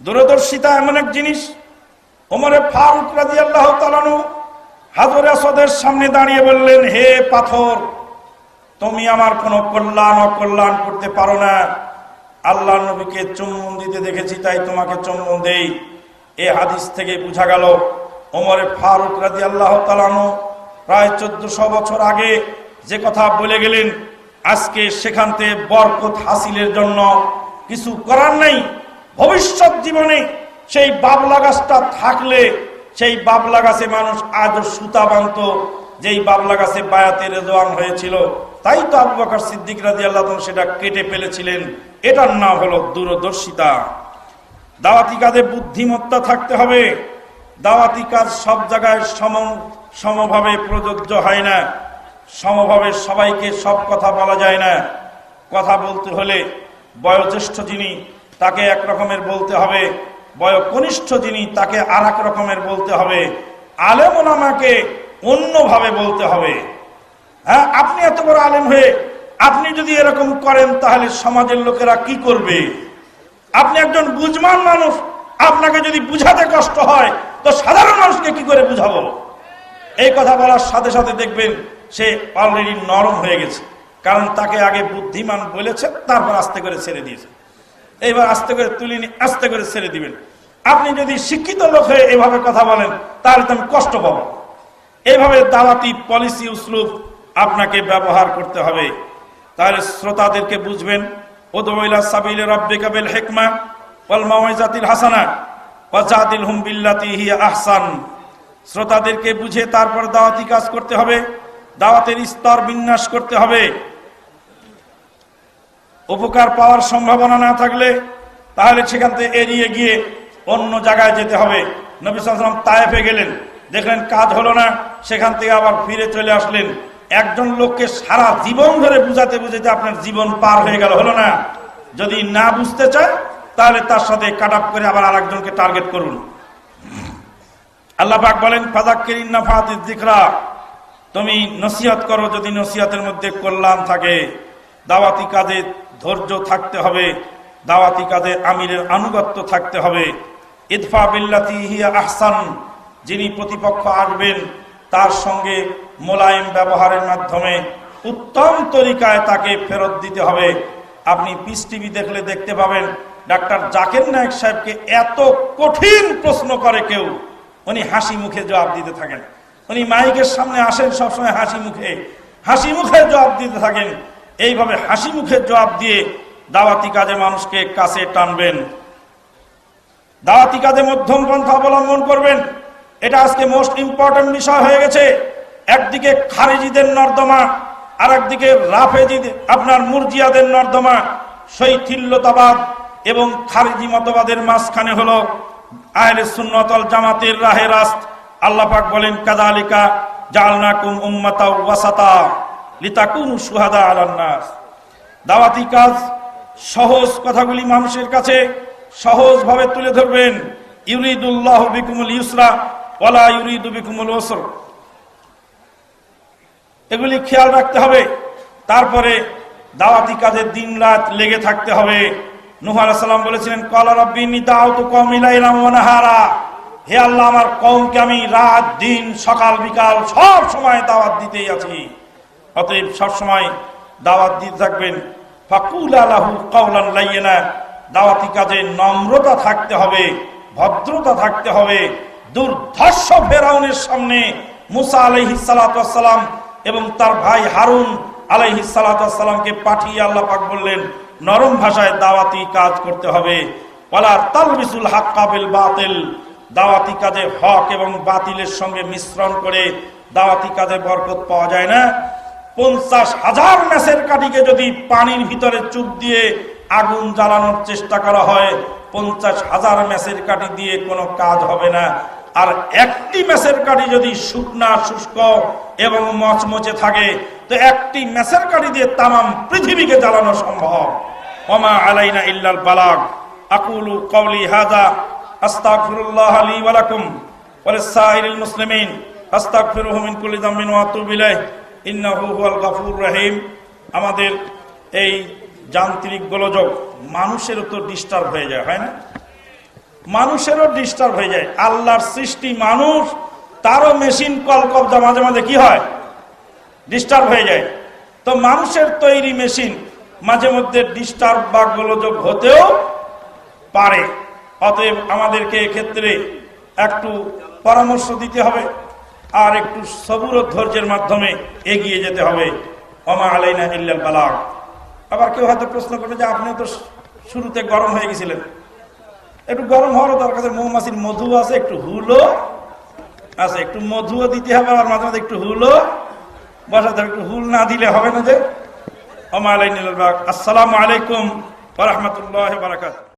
দূরদর্শিতা এমন এক জিনিস। ওমরে ফারুক রাদিয়াল্লাহু তাআলা আনহু হাজরে আসওয়াদের সামনে দাঁড়িয়ে বললেন, হে পাথর, তুমি আমার কোনো কল্যাণ অকল্যাণ করতে পারো না। আল্লাহ নবীকে চুম্বন দিতে দেখেছি তাই তোমাকে চুম্বন দেই। এ হাদিস থেকে বোঝা গেল ওমরে ফারুক রাদিয়াল্লাহু তাআলা আনহু প্রায় 1400 বছর আগে যে কথা বলে গেলেন, আজকে সেখান থেকে বরকত হাসিলের জন্য কিছু করার নেই। ভবিষ্যৎ জীবনে সেই বাবলা গাছটা থাকলে, সেই বাবলা গাছে মানুষ আজও সুতা বাঁধত, যেই বাবলা গাছে বায়াতে রেজওয়ান হয়েছিল। তাই তো আবু বকর সিদ্দিক রাদিয়াল্লাহু তাআলা সেটা কেটে ফেলেছিলেন। এটার নাম হলো দূরদর্শিতা। দাওয়াতি কাজে বুদ্ধিমত্তা থাকতে হবে। দাওয়াতি কাজ সব জায়গায় সমভাবে প্রযোজ্য হয় না। সমভাবে সবাইকে সব কথা বলা যায় না। কথা বলতে হলে বয়োজ্যেষ্ঠ যিনি তাকে এক রকমের বলতে হবে, বয়োকনিষ্ঠ যিনি তাকে আর এক রকমের বলতে হবে, আলেম ওলামাকে অন্যভাবে বলতে হবে। হ্যাঁ, আপনি এত বড় আলেম হয়ে আপনি যদি এরকম করেন তাহলে সমাজের লোকেরা কি করবে? আপনি একজন বুঝমান মানুষ, আপনাকে যদি বুঝাতে কষ্ট হয় তো সাধারণ মানুষকে কি করে বুঝাবো? এই কথা বলার সাথে সাথে দেখবেন সে অলরেডি নরম হয়ে গেছে, কারণ তাকে আগে বুদ্ধিমান বলেছে, তারপর আস্তে করে ছেড়ে দিয়েছে। এইবার আস্তে করে তুলিনি, আস্তে করে ছেড়ে দিবেন। আপনি যদি শিক্ষিত লোক হয়ে এভাবে কথা বলেন তাহলে তো আমি কষ্ট পাবো। এইভাবে দাওয়াতি পলিসি উসলুব আপনাকে ব্যবহার করতে হবে। তাহলে শ্রোতাদেরকে বুঝবেন, উদউ ইলা সাবিলি রাব্বিকা বিল হিকমা ওয়াল মাউইজাতিল হাসানা ওয়াজাদিলহুম বিল্লাতি হিয়া আহসান। শ্রোতাদেরকে বুঝে তারপর দাওয়াতি কাজ করতে হবে, দাওয়াতের স্তর বিন্যাস করতে হবে। উপকার পাওয়ার সম্ভাবনা না থাকলে তাহলে সেখান থেকে এড়িয়ে গিয়ে অন্য জায়গায় যেতে হবে। নবী সাল্লাল্লাহু আলাইহি ওয়াসাল্লাম তায়েফে গেলেন, দেখলেন কাজ হলো না, সেখান থেকে আবার ফিরে চলে আসলেন। একজন লোককে সারা জীবন ধরে বুঝাতে বুঝাতে আপনার জীবন পার হয়ে গেল, হলো না? যদি না বুঝতে চায় তাহলে তার সাথে কাট আপ করে আবার আরেকজনকে টার্গেট করুন। আল্লাহ পাক বলেন, ফাযাক্কির ইন নাফাতিয যিকরা, তুমি নসিহত করো যদি নসিহতের মধ্যে কল্যাণ থাকে। দাওয়াতি কাজে ধৈর্য থাকতে হবে, দাওয়াতি কাজে আমিরের আনুগত্য থাকতে হবে। ইদফা বিল্লাতি হিয়া আহসান, যিনি প্রতিপক্ষ আসবেন তার সঙ্গে মোলায়েম ব্যবহারের মাধ্যমে উত্তম তরিকায় তাকে ফেরত দিতে হবে। আপনি পিস টিভি দেখলে দেখতে পাবেন ডাক্তার জাকির নায়েক সাহেবকে এত কঠিন প্রশ্ন করে কেউ, উনি হাসি মুখে জবাব দিতে থাকেন। উনি মাইকের সামনে আসেন সবসময় হাসি মুখে জবাব দিতে থাকেন। এইভাবে হাসি মুখে জবাব দিয়ে দাওয়াতি কাজে মানুষকে কাছে টানবেন। দাওয়াতি কাজে মধ্যম পন্থা অবলম্বন করবেন, এটা আজকে মোস্ট ইম্পর্টেন্ট বিষয় হয়ে গেছে। একদিকে খারিজিদের নর্দমা, আর একদিকে রাফেজিদ আপনার মুরজিয়াদের নর্দমা। শৈথিল্যতাবাদ এবং খারিজি মতবাদের মাঝখানে হলো আহলে সুন্নাত ওয়াল জামাতের রাহে রাস্ত। আল্লাহ পাক বলেন, কাযালিকা জাআলনাকুম উম্মাতাও ওয়াসাতা লিতাকুনু শুহাদা আলান নাস। দাওয়াতি কাজ সহজ কথাগুলি মানুষের কাছে সহজভাবে তুলে ধরবেন। ইউরিদুল্লাহু বিকুমুল ইউসরা ওয়ালা ইউরিদু বিকুমুল উসর, এগুলি খেয়াল রাখতে হবে। তারপরে দাওয়াতি কাজে দিন রাত লেগে থাকতে হবে। নূহ আলাইহিস সালাম বলেছিলেন, ক্বালা রাব্বি ইন্নী দাআউতু কওমি লাইলান ওয়া নাহারা, হে আল্লাহ আমার কওমকে আমি রাত দিন সকাল বিকাল সব সময় দাওয়াত দিতেই আছি। অতএব সব সময় দাওয়াত দিতে থাকবেন। ফাকুলা লাহু কাওলান লাইয়িনা, দাওয়াতি কাজে নম্রতা থাকতে হবে, ভদ্রতা থাকতে হবে। দুর্ধর্ষ ফেরাউনের সামনে মুসা আলাইহিস সালাতু ওয়াস সালাম এবং তার ভাই হারুন আলাইহিস সালাতু ওয়াস সালামকে পাঠিয়ে আল্লাহ পাক বললেন, নরম ভাষায় দাওয়াতি কাজ করতে হবে। ওয়ালা তালবিসুল হাক্কা বিল বাতিল, দাওয়াতি কাজে হক এবং বাতিলের সঙ্গে মিশ্রণ করে দাওয়াতি কাজে বরকত পাওয়া যায় না। 50,000 মেসের কাঠিকে যদি পানির ভিতরে চুপ দিয়ে আগুন জ্বালানোর চেষ্টা করা হয়, 50,000 মেসের কাঠি দিয়ে কোনো কাজ হবে না। আর একটি মেসের কাঠি যদি শুকনা শুষ্ক এবং মচমচে থাকে তো একটি মেসের কাঠি দিয়ে তামাম পৃথিবীকে জ্বালানো সম্ভব। ওমা আলাইনা ইল্লাল বালাগ। আকুলু কওলি হাযা আস্তাগফিরুল্লাহ লি ওয়া লাকুম ওয়া লিসাইরিল মুসলিমিন আস্তাগফিরুহু মিন কুল্লি যামবিন ওয়া আতুবু ইলাইহি ইন্নাহু হুয়াল গাফুরুর রহিম। আমাদের এই যান্ত্রিক গোলযোগ মানুষেরও তো ডিস্টার্ব হয়ে যায়, হয় না? মানুষেরও ডিস্টার্ব হয়ে যায়। আল্লাহর সৃষ্টি মানুষ, তারও মেশিন কলকব্জা মাঝে মাঝে কি হয়, ডিস্টার্ব হয়ে যায়। তো মানুষের তৈরি মেশিন মাঝে মধ্যে ডিস্টার্ব বা গোলযোগ হতেও পারে। অতএব আমাদেরকে এক্ষেত্রে একটু পরামর্শ দিতে হবে আর একটু সবুর ও ধৈর্যের মাধ্যমে এগিয়ে যেতে হবে। ওমা আলাইনা ইল্লাল বালাগ। আবার কেউ হয়তো প্রশ্ন করবে যে আপনি তো শুরুতে গরম হয়ে গেছিলেন, একটু গরম হওয়ারও তার কাছে মৌমাছির মধু আছে, একটু হুলো আছে, একটু মধুও দিতে হবে, আর মাঝে মাঝে একটু হুলো বসাতে হবে। একটু হুল না দিলে হবে না যে। ওমা আলাইনা ইল্লাল বালাগ। আসসালামু আলাইকুম ওয়া রাহমাতুল্লাহি ওয়া বারাকাতুহু।